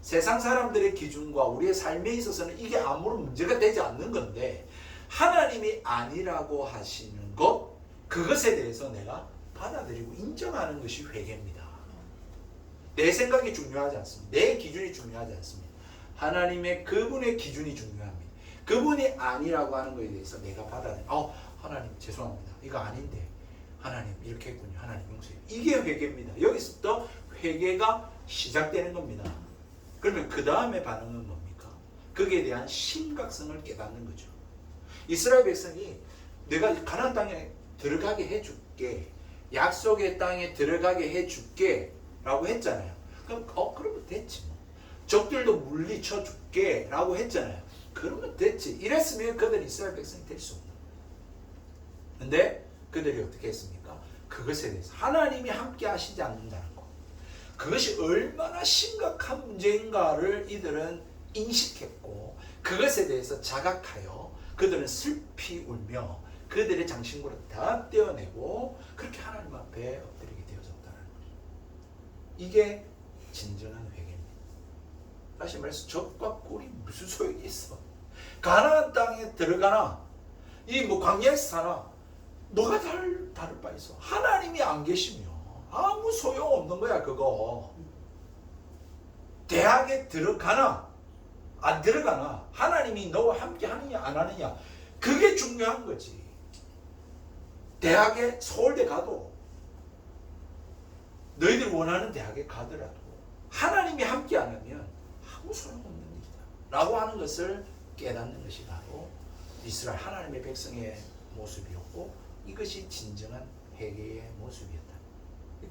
세상 사람들의 기준과 우리의 삶에 있어서는 이게 아무런 문제가 되지 않는 건데 하나님이 아니라고 하시는 것, 그것에 대해서 내가 받아들이고 인정하는 것이 회개입니다. 내 생각이 중요하지 않습니다. 내 기준이 중요하지 않습니다. 하나님의 그분의 기준이 중요합니다. 그분이 아니라고 하는 것에 대해서 내가 받아들여. 하나님 죄송합니다. 이거 아닌데 하나님 이렇게 했군요. 하나님 용서해요. 이게 회개입니다. 여기서부터 회개가 시작되는 겁니다. 그러면 그 다음에 반응은 뭡니까? 거기에 대한 심각성을 깨닫는 거죠. 이스라엘 백성이 내가 가나안 땅에 들어가게 해줄게, 약속의 땅에 들어가게 해줄게 라고 했잖아요. 그럼 그러면 됐지 뭐. 적들도 물리쳐 줄게 라고 했잖아요. 그러면 됐지. 이랬으면 그들이 이스라엘 백성이 될 수 없는 거예요. 근데 그들이 어떻게 했습니까? 그것에 대해서 하나님이 함께 하시지 않는다는 거, 그것이 얼마나 심각한 문제인가를 이들은 인식했고, 그것에 대해서 자각하여 그들은 슬피 울며 그들의 장신구를 다 떼어내고 그렇게 하나님 앞에 엎드리게 되어졌다는 거죠. 이게 진정한 회개입니다. 다시 말해서 적과 꿀이 무슨 소용이 있어? 가나안 땅에 들어가나 이 뭐 광야에서 사나 뭐가 다를 바 있어? 하나님이 안 계시며 아무 소용 없는 거야 그거. 대학에 들어가나 안 들어가나 하나님이 너와 함께 하느냐 안 하느냐, 그게 중요한 거지. 대학에 서울대 가도 너희들 원하는 대학에 가더라도 하나님이 함께 안 하면 아무 소용없는 일이다 라고 하는 것을 깨닫는 것이 바로 이스라엘 하나님의 백성의 모습이었고, 이것이 진정한 회개의 모습이었다.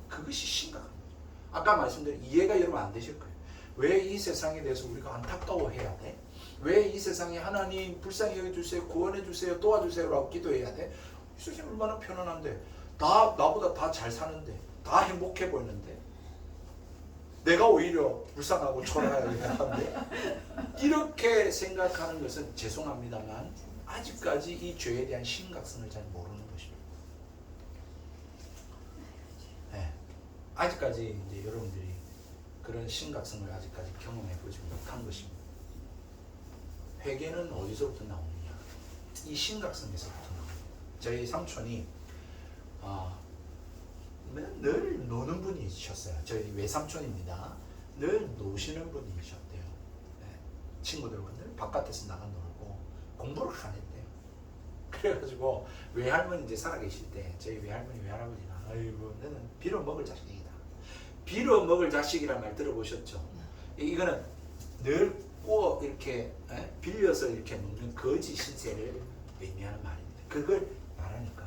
그것이 심각한 거죠. 아까 말씀드린 이해가 여러분 안 되실 거예요. 왜 이 세상에 대해서 우리가 안타까워해야 돼? 왜 이 세상에 하나님 불쌍히 여겨주세요, 구원해주세요, 도와주세요라고 기도해야 돼? 이 세상이 얼마나 편안한데, 나보다 다 잘 사는데, 다 행복해 보이는데, 내가 오히려 불쌍하고 초라한데, 이렇게 생각하는 것은 죄송합니다만 아직까지 이 죄에 대한 심각성을 잘 모르는 것입니다. 네. 아직까지 이제 여러분들이 그런 심각성을 아직까지 경험해 보지 못한 것입니다. 회개는 어디서부터 나오느냐? 이 심각성에서부터 나옵니다. 저희 삼촌이 늘 노는 분이셨어요. 저희 외삼촌입니다. 늘 노시는 분이셨대요. 네. 친구들과 늘 바깥에서 나가 놀고 공부를 안 했대요. 그래가지고 외할머니 이제 살아계실 때 저희 외할머니 외할아버지가 아이고 너는 빌어먹을 자식이다. 빌어먹을 자식이란 말 들어보셨죠? 이거는 늘 꼭 이렇게 빌려서 이렇게 먹는 거지 신세를 의미하는 말입니다. 그걸 말하니까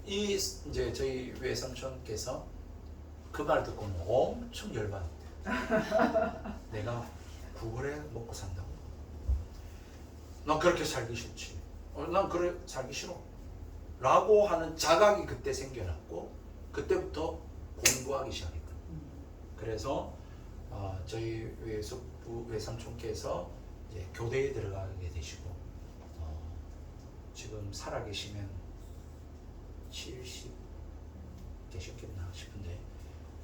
이제 저희 외삼촌께서 그 말 듣고는 엄청 열받았대요. 내가 구걸에 먹고 산다고? 난 그렇게 살기 싫지. 난 그래 살기 싫어. 라고 하는 자각이 그때 생겨났고, 그때부터 공부하기 시작했거든요. 그래서 저희 외삼촌께서 이제 교대에 들어가게 되시고, 지금 살아계시면 70 계셨겠나 싶은데,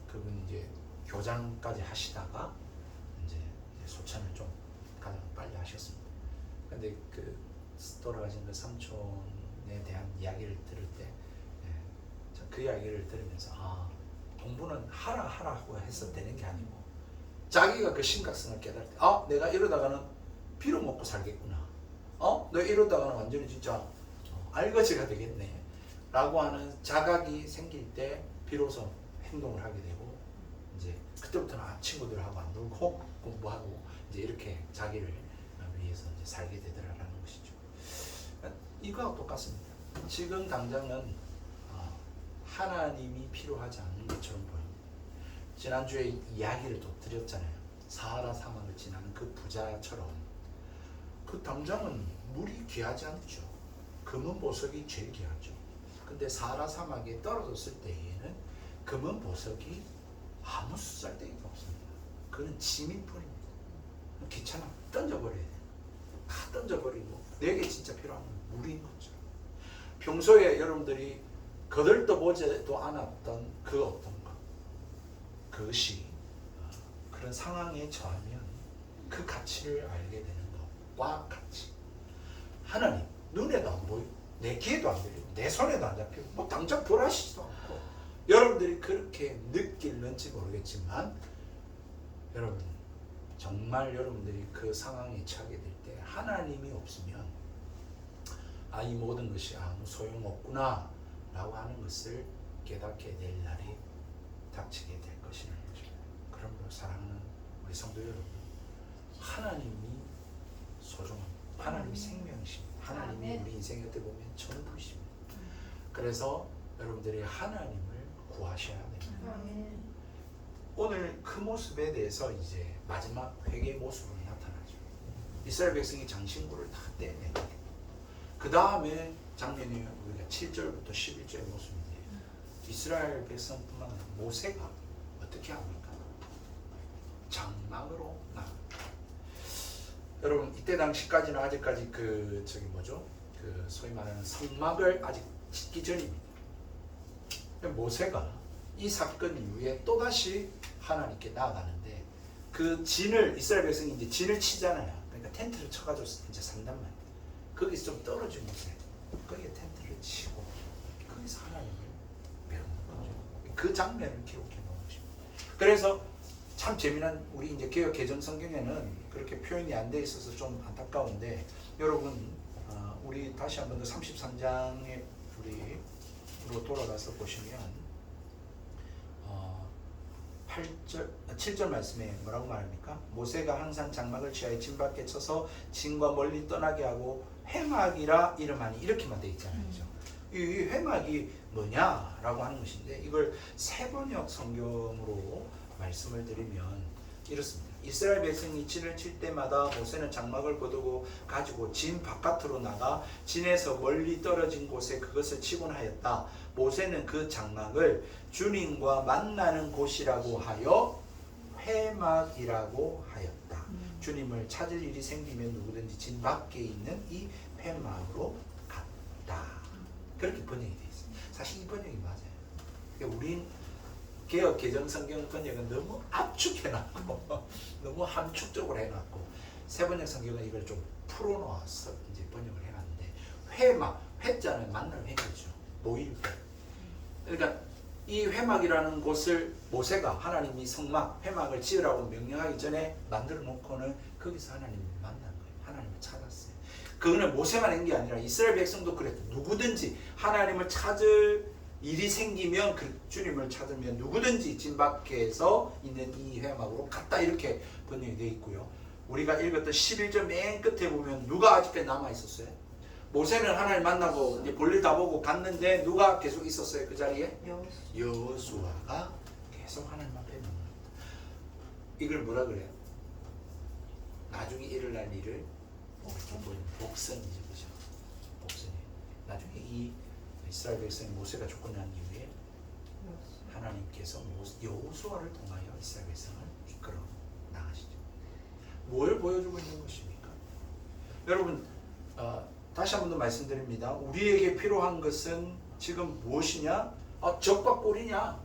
그분 이제 교장까지 하시다가 이제 소천을 좀 가장 빨리 하셨습니다. 근데 그 돌아가신 그 삼촌에 대한 이야기를 들을 때, 그 이야기를 들으면서 공부는 하라고 해서 되는 게 아니고, 자기가 그 심각성을 깨달을 때, 내가 이러다가는 빌어먹고 살겠구나. 내가 이러다가는 완전히 진짜 알거지가 되겠네. 라고 하는 자각이 생길 때 비로소 행동을 하게 되고, 이제 그때부터는 친구들하고 안 놀고 공부하고 이제 이렇게 자기를 위해서 이제 살게 되더라라는 것이죠. 이거하고 똑같습니다. 지금 당장은 하나님이 필요하지 않는 것처럼 보입니다. 지난주에 이야기를 또 드렸잖아요. 사하라 사막을 지나는 그 부자처럼 그 당장은 물이 귀하지 않죠. 금은 보석이 제일 귀하죠. 근데 사하라 사막에 떨어졌을 때에는 금은 보석이 아무 쓰잘데기가 없습니다. 그는 짐일 뿐입니다. 귀찮아 던져버려야 돼요. 다 던져버리고 내게 진짜 필요한 건 물인 것처럼. 평소에 여러분들이 거들떠보지도 않았던 그 어떤 것, 그것이 그런 상황에 처하면 그 가치를 알게 되는 것과 같이, 하나님 눈에도 안 보이고 내 귀에도 안 들리고 내 손에도 안 잡히고 뭐 당장 벌하시지도 않고 여러분들이 그렇게 느낄는지 모르겠지만 여러분 정말 여러분들이 그 상황에 처하게 될 때 하나님이 없으면 이 모든 것이 아무 소용없구나 라고 하는 것을 깨닫게 될 날이 닥치게 될 것이라는 거죠. 그러므로 사랑하는 우리 성도 여러분, 하나님이 소중합니다. 하나님이 생명이십니다. 하나님이 우리 인생에 어떻게 보면 전부이십니다. 그래서 여러분들이 하나님을 구하셔야 됩니다. 오늘 그 모습에 대해서 이제 마지막 회개의 모습으로 나타나죠. 이스라엘 백성이 장신구를 다 떼내고 그 다음에 장면이 우리가 7절부터 11절의 모습인데 이스라엘 백성뿐만 아니라 모세가 어떻게 합니까? 장막으로 나갑니다. 여러분 이때 당시까지는 아직까지 그 소위 말하는 성막을 아직 짓기 전입니다. 모세가 이 사건 이후에 또다시 하나님께 나아가는데 그 진을 이스라엘 백성이 이제 진을 치잖아요. 그러니까 텐트를 쳐가지고 이제 산단 말이에요. 거기서 좀 떨어진 곳에 거기에 텐트를 치고 거기서 하나님을 배우는 거죠. 그 장면을 기록해 놓은 것입니다. 그래서 참 재미난 우리 이제 개역 개정 성경에는 그렇게 표현이 안 돼 있어서 좀 안타까운데 여러분 우리 다시 한번 더 33장에 우리로 돌아가서 보시면 7절 말씀에 뭐라고 말합니까? 모세가 항상 장막을 취하여 진 밖에 쳐서 진과 멀리 떠나게 하고 회막이라 이름하니 이렇게만 돼 있잖아요. 그죠? 이 회막이 뭐냐라고 하는 것인데 이걸 세번역 성경으로 말씀을 드리면 이렇습니다. 이스라엘 백성이 진을 칠 때마다 모세는 장막을 거두고 가지고 진 바깥으로 나가 진에서 멀리 떨어진 곳에 그것을 치곤 하였다. 모세는 그 장막을 주님과 만나는 곳이라고 하여 회막이라고 하였다. 주님을 찾을 일이 생기면 누구든지 진 밖에 있는 이 회막으로 갔다. 그렇게 번역이 되어 있습니다. 사실 이 번역이 맞아요. 그러니까 우린 개역 개정 성경 번역은 너무 압축해놨고 너무 함축적으로 해놨고 세번역 성경은 이걸 좀 풀어놓아서 이제 번역을 해놨는데 회막, 회자는 만날 회죠. 모일 회. 그러니까 이 회막이라는 곳을 모세가 하나님이 성막, 회막을 지으라고 명령하기 전에 만들어 놓고는 거기서 하나님을 만난 거예요. 하나님을 찾았어요. 그거는 모세만 한 게 아니라 이스라엘 백성도 그랬고 누구든지 하나님을 찾을 일이 생기면 그 주님을 찾으면 누구든지 진 밖에서 있는 이 회막으로 갔다 이렇게 번역이 되어 있고요. 우리가 읽었던 11절 맨 끝에 보면 누가 아직까지 남아 있었어요? 모세는 하나님 만나고 이제 볼일 다 보고 갔는데 누가 계속 있었어요? 그 자리에? 여호수아가 계속 하나님 앞에 있는 겁니다. 이걸 뭐라 그래요? 나중에 일어날 일을 복선이죠. 그죠? 복선이. 나중에 이 이스라엘 백성이 모세가 죽고 난 이후에 하나님께서 여호수아를 통하여 이스라엘 백성을 이끌어 나가시죠. 뭘 보여주고 있는 것입니까? 여러분 다시 한 번 더 말씀드립니다. 우리에게 필요한 것은 지금 무엇이냐? 적과 꼴이냐?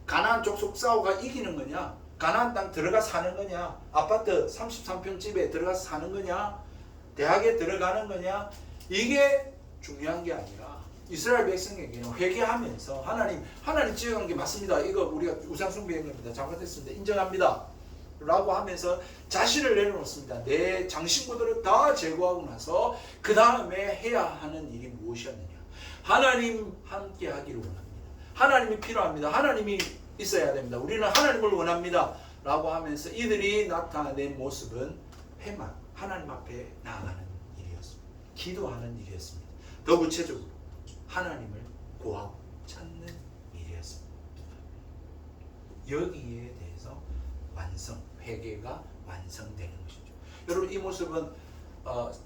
가나안 족속 싸우가 이기는 거냐? 가나안 땅 들어가 사는 거냐? 아파트 33평 집에 들어가서 사는 거냐? 대학에 들어가는 거냐? 이게 중요한 게 아니라 이스라엘 백성에게는 회개하면서 하나님 지어간 게 맞습니다. 이거 우리가 우상 숭배한 겁니다. 잘못했습니다. 인정합니다. 라고 하면서 자신을 내려놓습니다. 내 장신구들을 다 제거하고 나서 그 다음에 해야 하는 일이 무엇이었느냐? 하나님 함께 하기를 원합니다. 하나님이 필요합니다. 하나님이 있어야 됩니다. 우리는 하나님을 원합니다. 라고 하면서 이들이 나타낸 모습은 회막, 하나님 앞에 나아가는 일이었습니다. 기도하는 일이었습니다. 더 구체적으로 하나님을 구하고 찾는 일이었습니다. 여기에 대해서 회개가 완성되는 것이죠. 여러분 이 모습은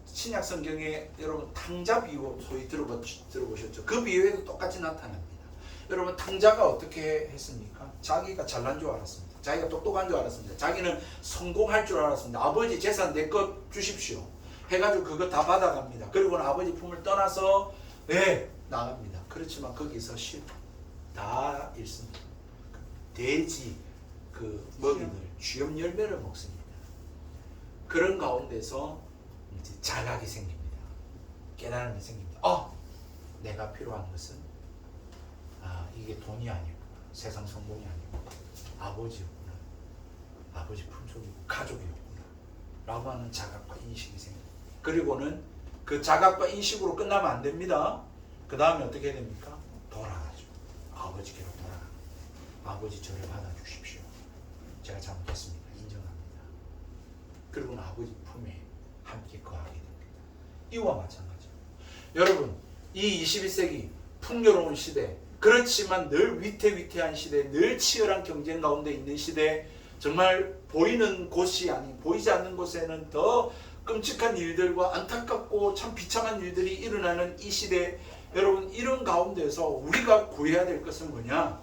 신약 성경에 여러분 탕자 비유 소위 들어보셨죠? 그 비유에도 똑같이 나타납니다. 여러분 탕자가 어떻게 했습니까? 자기가 잘난 줄 알았습니다. 자기가 똑똑한 줄 알았습니다. 자기는 성공할 줄 알았습니다. 아버지 재산 내 것 주십시오 해가지고 그거 다 받아갑니다. 그리고는 아버지 품을 떠나서 나갑니다. 그렇지만 거기서 실패 다 잃습니다. 돼지 먹이들 쥐염 열매를 먹습니다. 그런 가운데서 이제 자각이 생깁니다. 깨달음이 생깁니다. 내가 필요한 것은 이게 돈이 아니고 세상 성공이 아니고 아버지였구나. 아버지 품속이고 가족이었구나 라고 하는 자각과 인식이 생깁니다. 그리고는 그 자각과 인식으로 끝나면 안 됩니다. 그 다음에 어떻게 해야 됩니까? 돌아가죠. 아버지께로 돌아가. 아버지 저를 받아주십시오. 제가 잘못했습니다. 인정합니다. 그리고는 아버지 품에 함께 거하게 됩니다. 이와 마찬가지로 여러분, 이 21세기 풍요로운 시대, 그렇지만 늘 위태위태한 시대, 늘 치열한 경쟁 가운데 있는 시대, 정말 보이는 곳이 아닌 보이지 않는 곳에는 더 끔찍한 일들과 안타깝고 참 비참한 일들이 일어나는 이 시대, 여러분, 이런 가운데서 우리가 구해야 될 것은 뭐냐?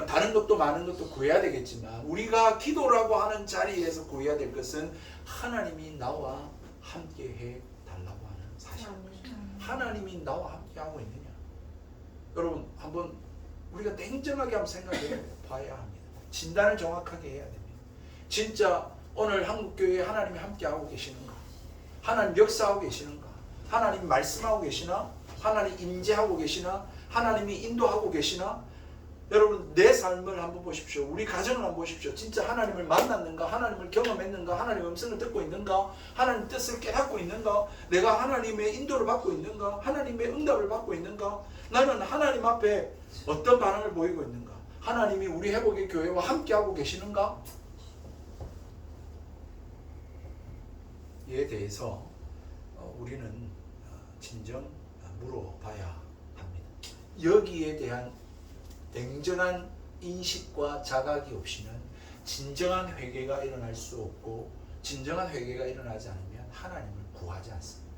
다른 것도 많은 것도 구해야 되겠지만 우리가 기도라고 하는 자리에서 구해야 될 것은 하나님이 나와 함께 해 달라고 하는 사실입니다. 하나님이 나와 함께 하고 있느냐? 여러분, 한번 우리가 냉정하게 한번 생각해 봐야 합니다. 진단을 정확하게 해야 됩니다. 진짜 오늘 한국교회에 하나님이 함께 하고 계시는가? 하나님 역사하고 계시는가? 하나님 말씀하고 계시나? 하나님 임재하고 계시나? 하나님이 인도하고 계시나? 여러분, 내 삶을 한번 보십시오. 우리 가정을 한번 보십시오. 진짜 하나님을 만났는가? 하나님을 경험했는가? 하나님의 음성을 듣고 있는가? 하나님 뜻을 깨닫고 있는가? 내가 하나님의 인도를 받고 있는가? 하나님의 응답을 받고 있는가? 나는 하나님 앞에 어떤 반응을 보이고 있는가? 하나님이 우리 회복의 교회와 함께하고 계시는가? 이에 대해서 우리는 진정 물어봐야 합니다. 여기에 대한 냉정한 인식과 자각이 없이는 진정한 회개가 일어날 수 없고, 진정한 회개가 일어나지 않으면 하나님을 구하지 않습니다.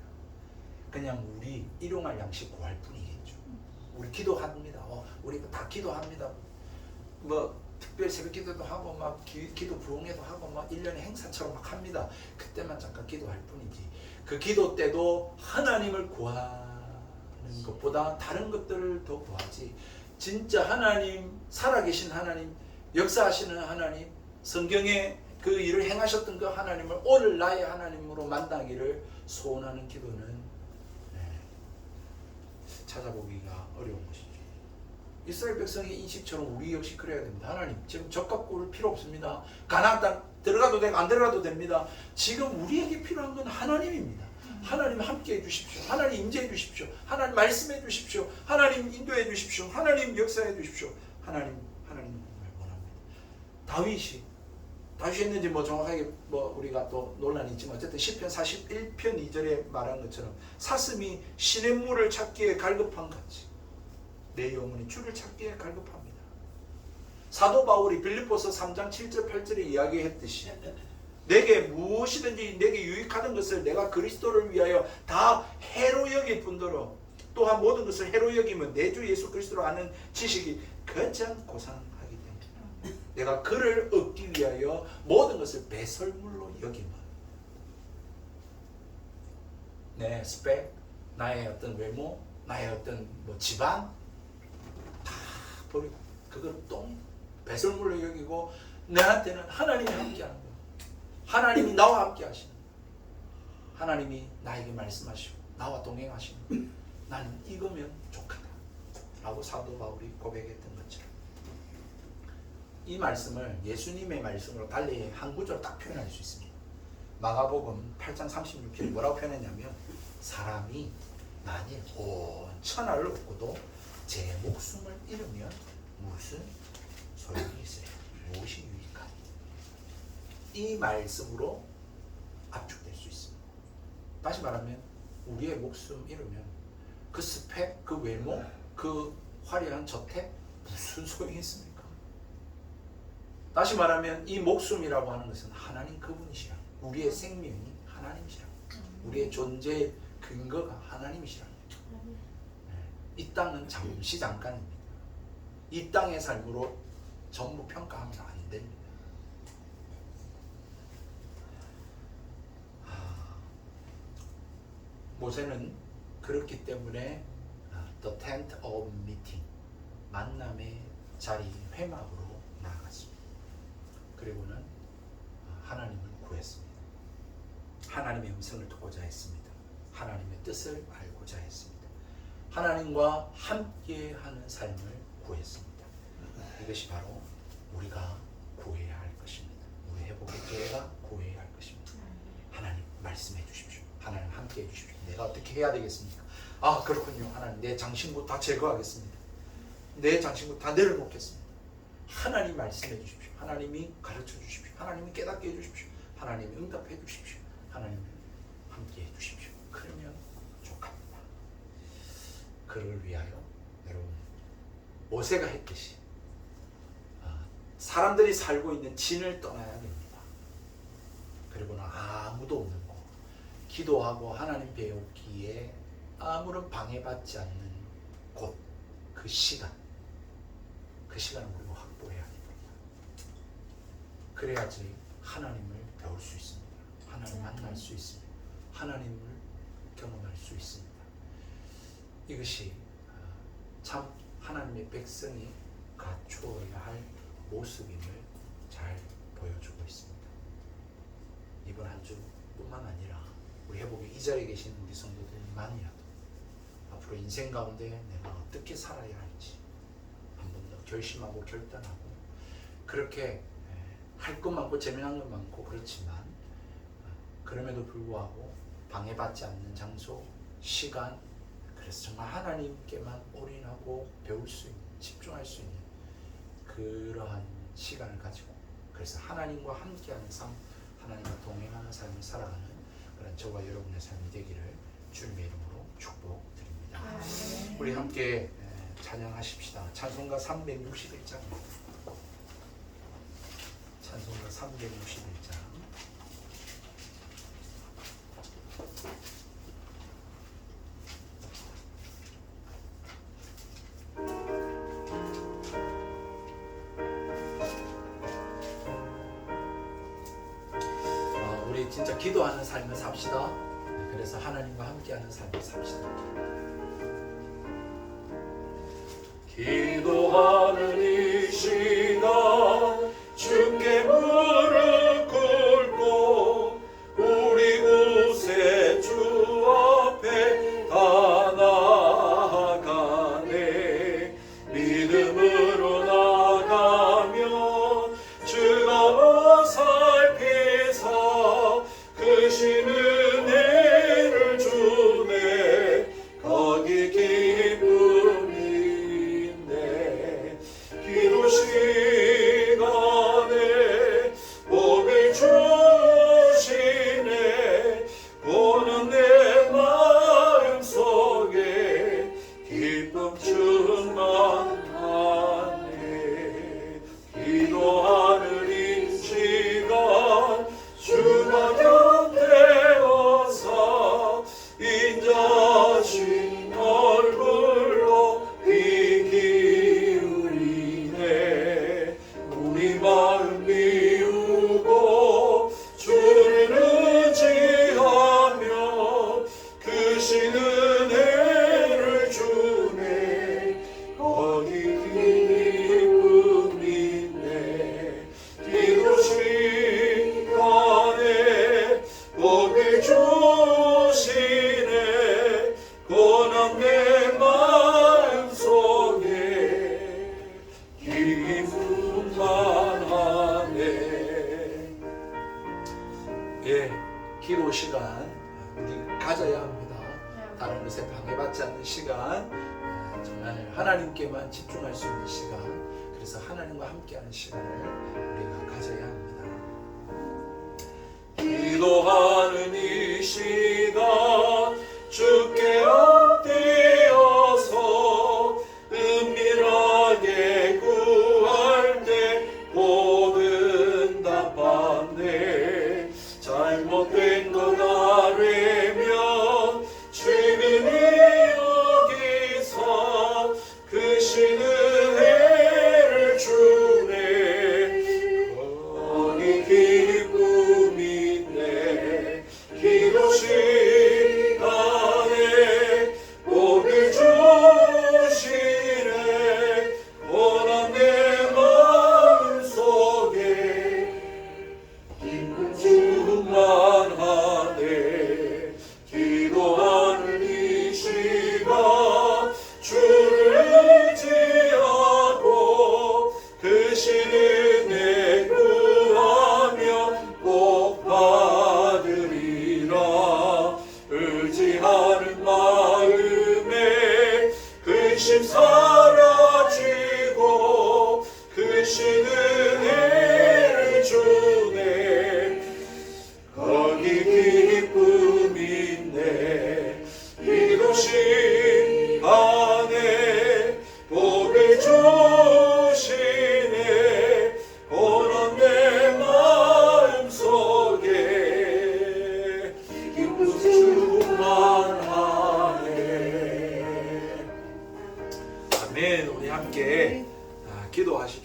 그냥 우리 일용할 양식 구할 뿐이겠죠. 우리 기도합니다. 우리 다 기도합니다. 뭐 특별 새벽 기도도 하고 막 기도 부흥회도 하고 막 1년의 행사처럼 막 합니다. 그때만 잠깐 기도할 뿐이지. 그 기도 때도 하나님을 구하는 것보다 다른 것들을 더 구하지. 진짜 하나님, 살아계신 하나님, 역사하시는 하나님, 성경에 그 일을 행하셨던 그 하나님을 오늘 나의 하나님으로 만나기를 소원하는 기도는 찾아보기가 어려운 것이죠. 이스라엘 백성의 인식처럼 우리 역시 그래야 됩니다. 하나님, 지금 적과 꿀 필요 없습니다. 가나안 땅 들어가도 되고 안 들어가도 됩니다. 지금 우리에게 필요한 건 하나님입니다. 하나님 함께 해주십시오. 하나님 임재해 주십시오. 하나님 말씀해 주십시오. 하나님 인도해 주십시오. 하나님 역사해 주십시오. 하나님을 원합니다. 다윗이 했는지 뭐 정확하게 뭐 우리가 또 논란이 있지만 어쨌든 시편 41편 2절에 말한 것처럼 사슴이 시냇물을 찾기에 갈급한 같이 내 영혼이 주를 찾기에 갈급합니다. 사도 바울이 빌립보서 3장 7절 8절에 이야기했듯이 내게 무엇이든지 내게 유익하던 것을 내가 그리스도를 위하여 다 해로 여길 뿐더러 또한 모든 것을 해로 여기면 내 주 예수 그리스도를 아는 지식이 거참 고상하기 때문에 내가 그를 얻기 위하여 모든 것을 배설물로 여기면 내 스펙, 나의 어떤 외모, 나의 어떤 뭐 집안 다 버리고 그걸 똥 배설물로 여기고 내한테는 하나님이 함께하는 거예요. 하나님이 나와 함께 하시는, 하나님이 나에게 말씀하시고 나와 동행하시는, 나는 이거면 족하다 라고 사도 바울이 고백했던 것처럼 이 말씀을 예수님의 말씀으로 달리 한 구절로 딱 표현할 수 있습니다. 마가복음 8장 36절에 뭐라고 표현했냐면 사람이 만일 온 천하를 얻고도 제 목숨을 잃으면 무슨 소용이 있어요? 무엇이 유익하니? 이 말씀으로 압축될 수 있습니다. 다시 말하면 우리의 목숨 잃으면 그 스펙, 그 외모, 그 화려한 저택 무슨 소용이 있습니까? 다시 말하면 이 목숨이라고 하는 것은 하나님 그분이시라, 우리의 생명이 하나님이시라, 우리의 존재의 근거가 하나님이시라. 이 땅은 잠시 잠깐입니다. 이 땅의 삶으로 전부 평가하면 안 됩니다. 모세는 그렇기 때문에 The Tent of Meeting, 만남의 자리 회막으로 나아갔습니다. 그리고는 하나님을 구했습니다. 하나님의 음성을 듣고자 했습니다. 하나님의 뜻을 알고자 했습니다. 하나님과 함께하는 삶을 구했습니다. 이것이 바로 우리가 구해야 할 것입니다. 우리 회복 회복의 기회가 구해야 할 것입니다. 하나님 말씀해 주십시오. 하나님 함께 해 주십시오. 내가 어떻게 해야 되겠습니까? 아 그렇군요. 하나님 내 장신구 다 제거하겠습니다. 내 장신구 다 내려놓겠습니다. 하나님 말씀해 주십시오. 하나님이 가르쳐 주십시오. 하나님이 깨닫게 해 주십시오. 하나님이 응답해 주십시오. 하나님이 함께 해 주십시오. 그러면 족합니다. 그를 위하여 여러분 모세가 했듯이 사람들이 살고 있는 진을 떠나야 됩니다. 그리고는 아무도 없는 곳, 기도하고 하나님 배우기에 아무런 방해받지 않는 곳, 그 시간을 우리가 확보해야 됩니다. 그래야지 하나님을 배울 수 있습니다. 하나님 만날 수 있습니다. 하나님을 경험할 수 있습니다. 이것이 참 하나님의 백성이 갖추어야 할 모습임을 잘 보여주고 있습니다. 이번 한 주뿐만 아니라 우리 회복의 이 자리에 계신 우리 성도들만이라도 앞으로 인생 가운데 내가 어떻게 살아야 할지 한 번 더 결심하고 결단하고, 그렇게 할 것 많고 재미난 것 많고 그렇지만 그럼에도 불구하고 방해받지 않는 장소, 시간, 그래서 정말 하나님께만 올인하고 배울 수 있는, 집중할 수 있는 그러한 시간을 가지고, 그래서 하나님과 함께하는 삶, 하나님과 동행하는 삶을 살아가는 그런 저와 여러분의 삶이 되기를 주님의 이름으로 축복드립니다. 우리 함께 찬양하십시다. 찬송가 361장, 찬송가 361장. 우리 진짜 기도하는 삶을 삽시다. 그래서 하나님과 함께하는 삶을 삽시다. 기도하는 이 시간 주께 무릎 꿇고 우리 구세 주 앞에 다 나아가네. 믿음으로 나가면 주가 살피사 크신 은혜를 주네. 거기 기쁨이 있네. 기도 시간에 복을 주시네. 오는 내 마음속에 기쁨 충만하네. 기도하는 이 시간 주가 곁에 와서 인자신 얼굴로 귀 기울이네. 우리 마음 비우고 주를 의지하며 크신 은혜를 주네. 거기 기쁨이 있네. 기도 시간에 복을 주시네. 고난 내 마음속에 기쁨만 하네. 예, 기도 시간 우리 가져야 합니다. 다른 것에 방해받지 않는 시간, 정말 하나님께만 집중할 수 있는 시간, 그래서 하나님과 함께하는 시간을 우리가 가져야 합니다. 기도하는 이 시간 주께 엎드려서 은밀하게 구할 때 모든 답받네. 잘못된 것 아뢰면 주님이 여기서 크신 은혜를 주네. 거기 기쁨이 있네. 기도 시간에 복을 주시네. 원한 내 마음속에 기쁨 충만하네. 기도하는 이 시간 주를 의지하고 크신 은혜 구하며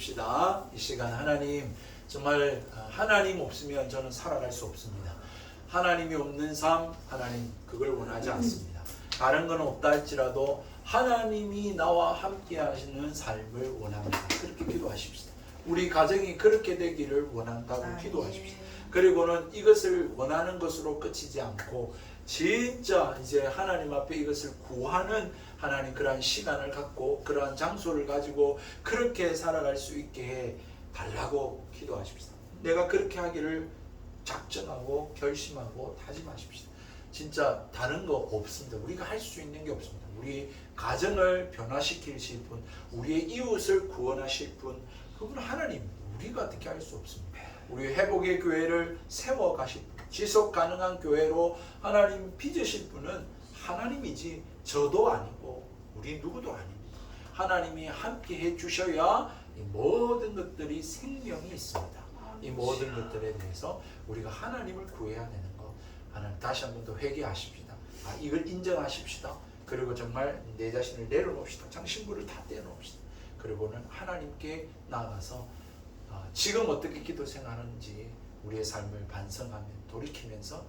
기도하십시다. 이 시간 하나님, 정말 하나님 없으면 저는 살아갈 수 없습니다. 하나님이 없는 삶, 하나님 그걸 원하지 않습니다. 다른 건 없다 할지라도 하나님이 나와 함께 하시는 삶을 원합니다. 그렇게 기도하십시다. 우리 가정이 그렇게 되기를 원한다고 기도하십시다. 그리고는 이것을 원하는 것으로 끝이지 않고 진짜 이제 하나님 앞에 이것을 구하는 하나님 그러한 시간을 갖고 그러한 장소를 가지고 그렇게 살아갈 수 있게 해 달라고 기도하십시다. 내가 그렇게 하기를 작정하고 결심하고 다짐하십시다. 진짜 다른 거 없습니다. 우리가 할 수 있는 게 없습니다. 우리 가정을 변화시키실 분, 우리의 이웃을 구원하실 분, 그분은 하나님, 우리가 어떻게 할 수 없습니다. 우리 회복의 교회를 세워가실 분, 지속 가능한 교회로 하나님 빚으실 분은 하나님이지 저도 아니고 우리 누구도 아닙니다. 하나님이 함께 해주셔야 이 모든 것들이 생명이 있습니다. 이 모든 것들에 대해서 우리가 하나님을 구해야 되는 거, 하나님 다시 한 번 더 회개하십시다. 이걸 인정하십시다. 그리고 정말 내 자신을 내려놓읍시다. 장신구를 다 떼어놓읍시다. 그리고는 하나님께 나아가서 지금 어떻게 기도 생활하는지 우리의 삶을 반성하며 돌이키면서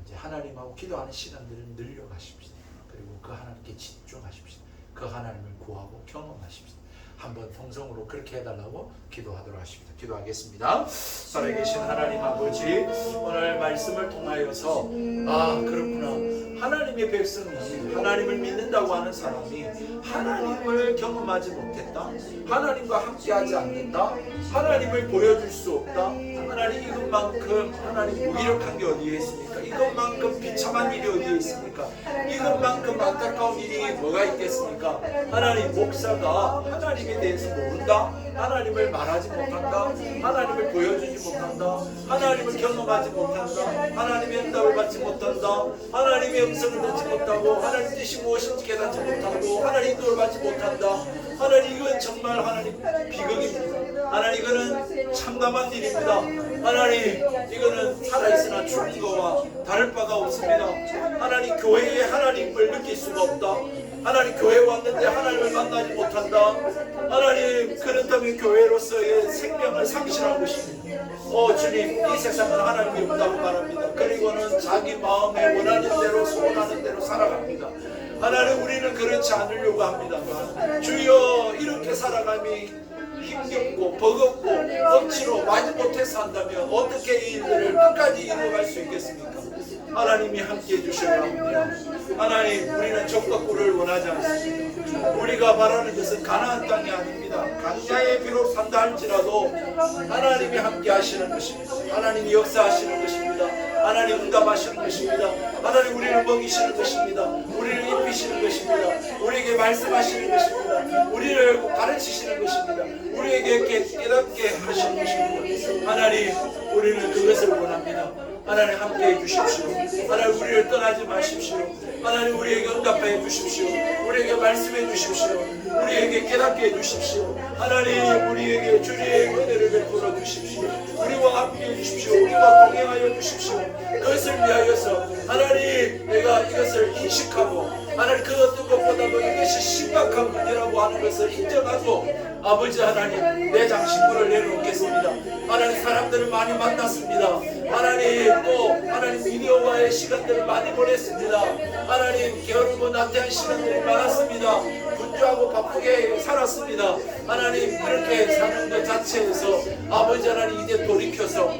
이제 하나님하고 기도하는 시간들을 늘려가십시다. 그리고 그 하나님께 집중하십시다. 그 하나님을 구하고 경험하십시다. 한번 통성으로 그렇게 해달라고 기도하도록 하십니다. 기도하겠습니다. 살아계신 하나님 아버지, 오늘 말씀을 통하여서 그렇구나. 하나님의 백성이 하나님을 믿는다고 하는 사람이 하나님을 경험하지 못했다. 하나님과 함께하지 않는다. 하나님을 보여줄 수 없다. 하나님 이것만큼 하나님 무기력한 게 어디에 있습니까? 이것만큼 비참한 일이 어디에 있습니까? 이것만큼 안타까운 일이 뭐가 있겠습니까? 하나님 목사가 하나님에 대해서 모른다. 하나님을 말하지 못한다. 하나님을 보여주지 못한다. 하나님을 경험하지 못한다. 하나님의 응답을 받지 못한다. 하나님의 음성을 듣지 못하고 하나님 뜻이 무엇인지 깨닫지 못하고 하나님 인도를 받지 못한다. 하나님 이건 정말 하나님 비극입니다. 하나님 이거는 참담한 일입니다. 하나님 이거는 살아있으나 죽은 거와 다를 바가 없습니다. 하나님 교회에 하나님을 느낄 수가 없다. 하나님 교회에 왔는데 하나님을 만나지 못한다. 하나님 그렇다면 교회로서의 생명을 상실한 것입니다. 주님 이 세상은 하나님이 없다고 말합니다. 그리고는 자기 마음에 원하는 대로 소원하는 대로 살아갑니다. 하나님 우리는 그렇지 않으려고 합니다. 주여 이렇게 살아감이 힘겹고 버겁고 억지로 마지못해서 한다면 어떻게 이 일들을 끝까지 이루어갈 수 있겠습니까? 하나님이 함께해 주셔야 합니다. 하나님 우리는 적과 꿀을 원하지 않습니다. 우리가 바라는 것은 가나안 땅이 아닙니다. 광야에 비록 산다 할지라도 하나님이 함께 하시는 것입니다. 하나님이 역사하시는 것입니다. 하나님 응답하시는 것입니다. 하나님 우리를 먹이시는 것입니다. 우리를 입히시는 것입니다. 우리에게 말씀하시는 것입니다. 우리를 가르치시는 것입니다. 우리에게 깨닫게 하시는 것입니다. 하나님 우리는 그것을 원합니다. 하나님 함께해 주십시오. 하나님 우리를 떠나지 마십시오. 하나님 우리에게 응답해 주십시오. 우리에게 말씀해 주십시오. 우리에게 깨닫게 해 주십시오. 하나님 우리에게 주의 은혜를 베풀어 주십시오. 우리와 함께해 주십시오. 우리와 동행하여 주십시오. 그것을 위하여서 하나님 내가 이것을 인식하고 하나님 그 어떤 것보다도 이것이 심각한 문제라고 하는 것을 인정하고 아버지 하나님 내 장신구를 내려놓겠습니다. 하나님 사람들을 많이 만났습니다. 하나님 또 하나님 미디어와의 시간들을 많이 보냈습니다. 하나님 게으르고 나태한 시간들이 많았습니다. 분주하고 바쁘게 살았습니다. 하나님 그렇게 사는 것 자체에서 아버지 하나님 이제 돌이켜서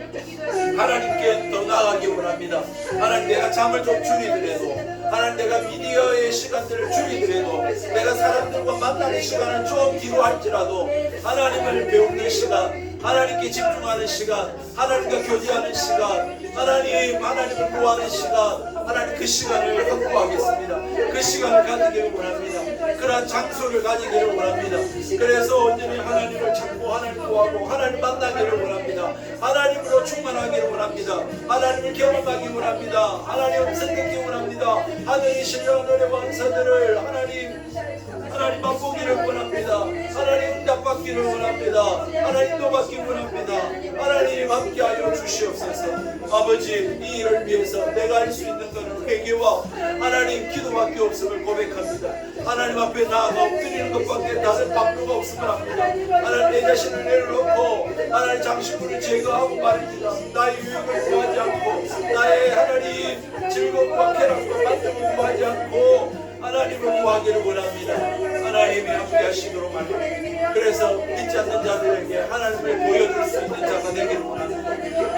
하나님께 더 나아가기 원합니다. 하나님 내가 잠을 좀 줄이더라도 하나님 내가 미디어의 시간들을 줄이더라도 내가 사람들과 만나는 시간을 좀 뒤로 할지라도 하나님을 배우는 시간, 하나님께 집중하는 시간, 하나님과 교제하는 시간, 하나님을 구하는 시간, 하나님 그 시간을 확보하겠습니다. 그 시간을 가지기를 원합니다. 그러한 장소를 가지기를 원합니다. 그래서 온전히 하나님을 찾고 하나님 구하고 하나님 만나기를 원합니다. 하나님으로 충만하기를 원합니다. 하나님을 경험하기 원합니다. 하나님 음성 듣기 원합니다. 하늘이 신령한 은혜 왕사들을 하나님 맛보기를 원합니다. 하나님 응답받기 받기를 원합니다. 하나님도 받기를 원합니다. 하나님 함께하여 주시옵소서. 아버지, 이 일을 위해서 내가 할 수 있는 것은 회개와 하나님 기도밖에 없음을 고백합니다. 하나님 앞에 나아가 엎드리는 것밖에 다른 방법이 없음을 압니다. 하나님, 내 자신을 내려놓고 하나님 장신구를 제거하고 말입니다. 나의 유익을 구하지 않고 나의 하나님 즐거움과 쾌락과 만족을 구하지 않고 하나님을 구하기를 원합니다. 하나님이 함께 하시도록 말입니다. 그래서 믿지 않는 자들에게 하나님을 보여줄 수 있는 자가 되기를 원합니다.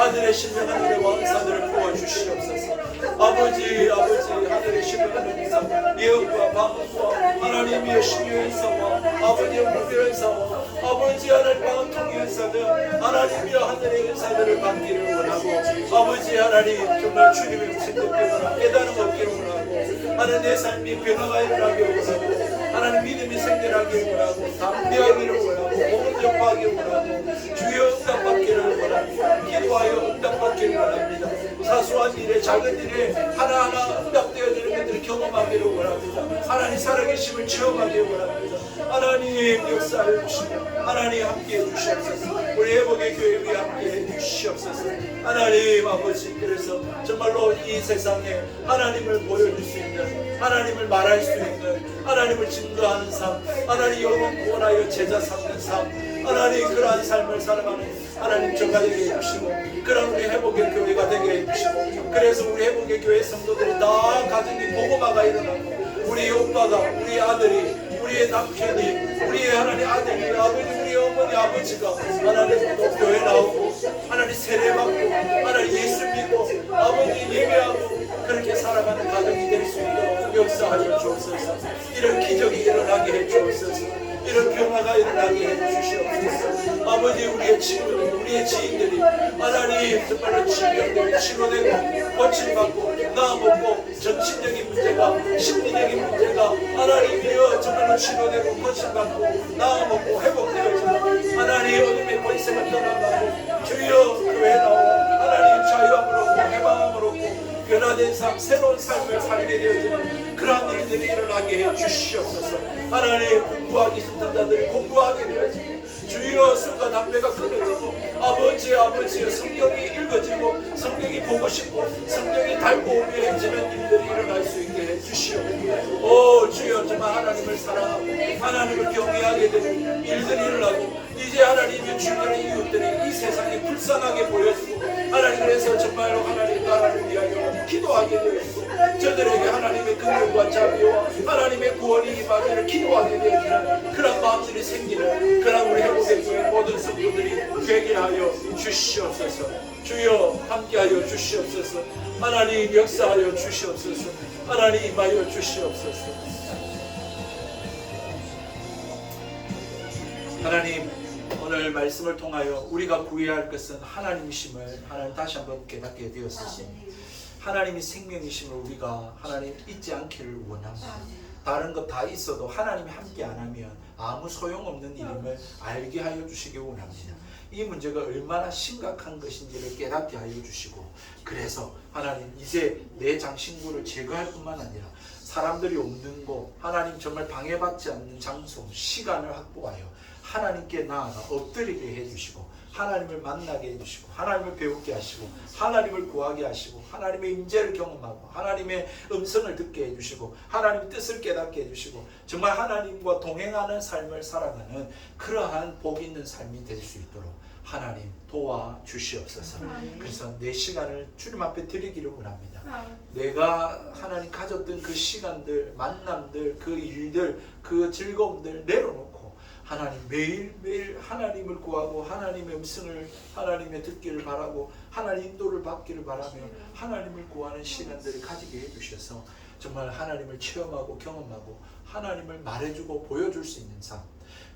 하늘의 신령한 은혜 왕사들을 부어주시옵소서. 아버지 하늘의 신령한 은혜사 예언과 방언과 하나님의 신유연사와 아버지의 무비연사와 아버지 하나님 방언통의 연사들 하나님이여 하늘의 연사들을 받기를 원하고 아버지 하나님 정말 주님의 생각 때문에 깨달음 얻기를 원하고 하나님 내 삶이 변화가 일어나기를 원하고 하나님 믿음이 생겨나기를 원하고 담대하기를 원하고 복음 전파하기를 원하고 주여 응답받기를 원합니다. 기도하여 응답받기를 원합니다. 사소한 일에 작은 일에 하나하나 응답되어지는 것들을 경험하기를 원합니다. 하나님 살아계심을 체험하기를 원합니다. 하나님 역사해 주시고 하나님 함께해 주시옵소서. 우리 회복의 교회 위에 함께해 주시옵소서. 하나님 아버지, 그래서 정말로 이 세상에 하나님을 보여줄 수 있는 하나님을 말할 수 있는 하나님을 증거하는 삶, 하나님 영혼 구원하여 제자 삼는 삶, 하나님 그러한 삶을 살아가는 하나님 저가 되게 해주시고 그런 우리 회복의 교회가 되게 해주시고 그래서 우리 회복의 교회 성도들이 다 가정이 복음화가 일어나고 우리 오빠가 우리 아들이 우리의 남편이 우리의 하나님 아들이 아버지 우리 어머니 아버지가 하나님 또 교회 나오고 하나님 세례받고 하나님 예수 믿고 아버지 예배하고 그렇게 살아가는 가정이 될 수 있도록 역사하여 주옵소서. 이런 기적이 일어나게 해 주옵소서. 이런 변화가 일어나게 해 주시옵소서. 아버지 우리의 친구들 우리의 지인들이 하나님 정말로 질병들이 치료되고 고침받고 나아먹고 정신적인 문제가 심리적인 문제가 하나님이여 정말로 치료되고 고침받고 나아먹고 회복되어지고 하나님 어둠의 권세가 떠나가고 주여 교회 나와 하나님 자유함으로 해방함으로 변화된 삶 새로운 삶을 살게 되어지는 그러한 일들이 일어나게 해 주시옵소서. 하나님 공부하기 힘든 자들이 공부하게 되어지고 주여 술과 담배가 끊어지고 아버지 성경이 읽어지고 성경이 보고 싶고 성경이 달고 오묘해지는 일들이 일어날 수 있게 해주시옵소서. 오 주여 정말 하나님을 사랑하고 하나님을 경외하게 되는 일들이 일어나고 이제 하나님의 주변의 이웃들이 이 세상에 불쌍하게 보여지고 하나님 그래서 정말로 하나님 나라를 위하여 기도하게 되어지고 저들에게 하나님의 긍휼과 자비와 하나님의 구원이 임하기를 기도하게 되어지는 그런 마음들이 생기는 그런 우리 회복의 교회 모든 성도들이 되게 하여 주시옵소서. 주여 함께하여 주시옵소서. 하나님 역사하여 주시옵소서. 하나님 임하여 주시옵소서. 하나님 오늘 말씀을 통하여 우리가 구해야 할 것은 하나님이심을 하나님 다시 한번 깨닫게 되었으니 하나님이 생명이심을 우리가 하나님 잊지 않기를 원합니다. 다른 것 다 있어도 하나님이 함께 안 하면 아무 소용없는 일임을 알게 하여 주시기 원합니다. 이 문제가 얼마나 심각한 것인지를 깨닫게 하여 주시고 그래서 하나님 이제 내 장신구를 제거할 뿐만 아니라 사람들이 없는 곳 하나님 정말 방해받지 않는 장소 시간을 확보하여 하나님께 나아가 엎드리게 해주시고 하나님을 만나게 해주시고 하나님을 배우게 하시고 하나님을 구하게 하시고 하나님의 임재를 경험하고 하나님의 음성을 듣게 해주시고 하나님의 뜻을 깨닫게 해주시고 정말 하나님과 동행하는 삶을 살아가는 그러한 복 있는 삶이 될 수 있도록 하나님 도와주시옵소서. 그래서 내 시간을 주님 앞에 드리기를 원합니다. 내가 하나님 가졌던 그 시간들 만남들 그 일들 그 즐거움들 내려놓고 하나님 매일매일 하나님을 구하고 하나님의 음성을 하나님의 듣기를 바라고 하나님 인도를 받기를 바라며 하나님을 구하는 시간들을 가지게 해주셔서 정말 하나님을 체험하고 경험하고 하나님을 말해주고 보여줄 수 있는 삶.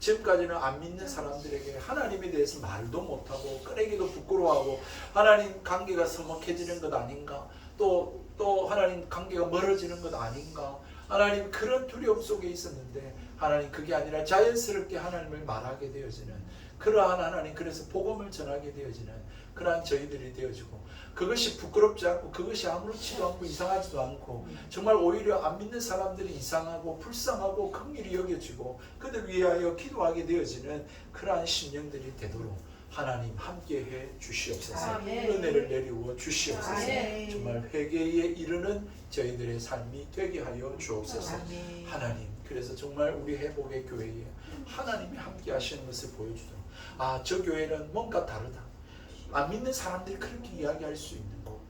지금까지는 안 믿는 사람들에게 하나님에 대해서 말도 못하고 꺼내기도 부끄러워하고 하나님 관계가 서먹해지는 것 아닌가 또 하나님 관계가 멀어지는 것 아닌가 하나님 그런 두려움 속에 있었는데 하나님 그게 아니라 자연스럽게 하나님을 말하게 되어지는 그러한 하나님, 그래서 복음을 전하게 되어지는 그러한 저희들이 되어지고, 그것이 부끄럽지 않고 그것이 아무렇지도 않고 이상하지도 않고, 정말 오히려 안 믿는 사람들이 이상하고 불쌍하고 긍휼히 여겨지고 그들 위하여 기도하게 되어지는 그러한 심령들이 되도록 하나님 함께해 주시옵소서. 아멘. 은혜를 내리고 주시옵소서. 아멘. 정말 회개에 이르는 저희들의 삶이 되게 하여 주옵소서. 아멘. 하나님, 그래서 정말 우리 회복의 교회에 하나님이 함께 하시는 것을 보여주도록, 아, 저 교회는 뭔가 다르다, 안 믿는 사람들이 그렇게 이야기할 수 있는 곳,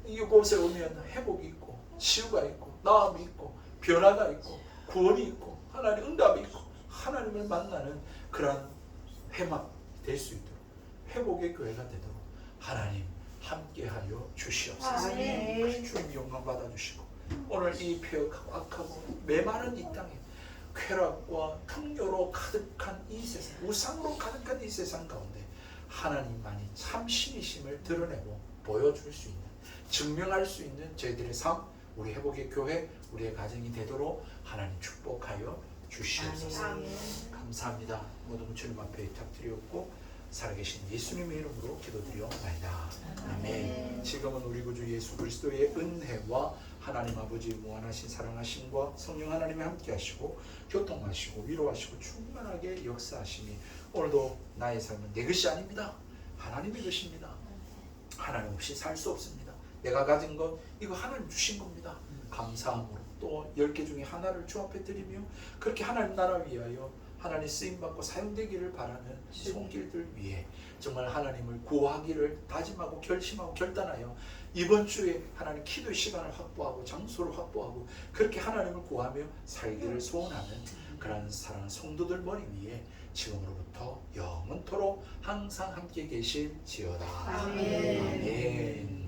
이곳에 오면 회복이 있고 치유가 있고 나음이 있고 변화가 있고 구원이 있고 하나님 응답이 있고 하나님을 만나는 그러한 회막 될 수 있도록, 회복의 교회가 되도록 하나님 함께하여 주시옵소서. 아멘. 주님 영광 받아주시고, 오늘 이 폐역하고 악하고 메마른 이 땅에 쾌락과 풍요로 가득한 이 세상, 우상으로 가득한 이 세상 가운데 하나님만이 참 신이심을 드러내고 보여줄 수 있는, 증명할 수 있는 저희들의 삶, 우리 회복의 교회, 우리의 가정이 되도록 하나님 축복하여 주시옵소서. 아멘. 감사합니다. 모든 주님 앞에 부탁드렸고 살아계신 예수님의 이름으로 기도드려옵나이다. 아멘. 지금은 우리 구주 예수 그리스도의 은혜와 하나님 아버지 무한하신 사랑하심과 성령 하나님이 함께하시고 교통하시고 위로하시고 충만하게 역사하심이 오늘도 나의 삶은 내 것이 아닙니다. 하나님의 것입니다. 하나님 없이 살 수 없습니다. 내가 가진 것 이거 하나님 주신 겁니다. 감사함으로 또 10개 중에 하나를 주 앞에 드리며 그렇게 하나님 나라 위하여 하나님 쓰임받고 사용되기를 바라는 손길들 위해 정말 하나님을 구하기를 다짐하고 결심하고 결단하여 이번 주에 하나님 기도의 시간을 확보하고 장소를 확보하고 그렇게 하나님을 구하며 살기를 소원하는 그러한 사랑하는 성도들 머리 위에 지금으로부터 영원토록 항상 함께 계실지어다. 아멘. 아멘.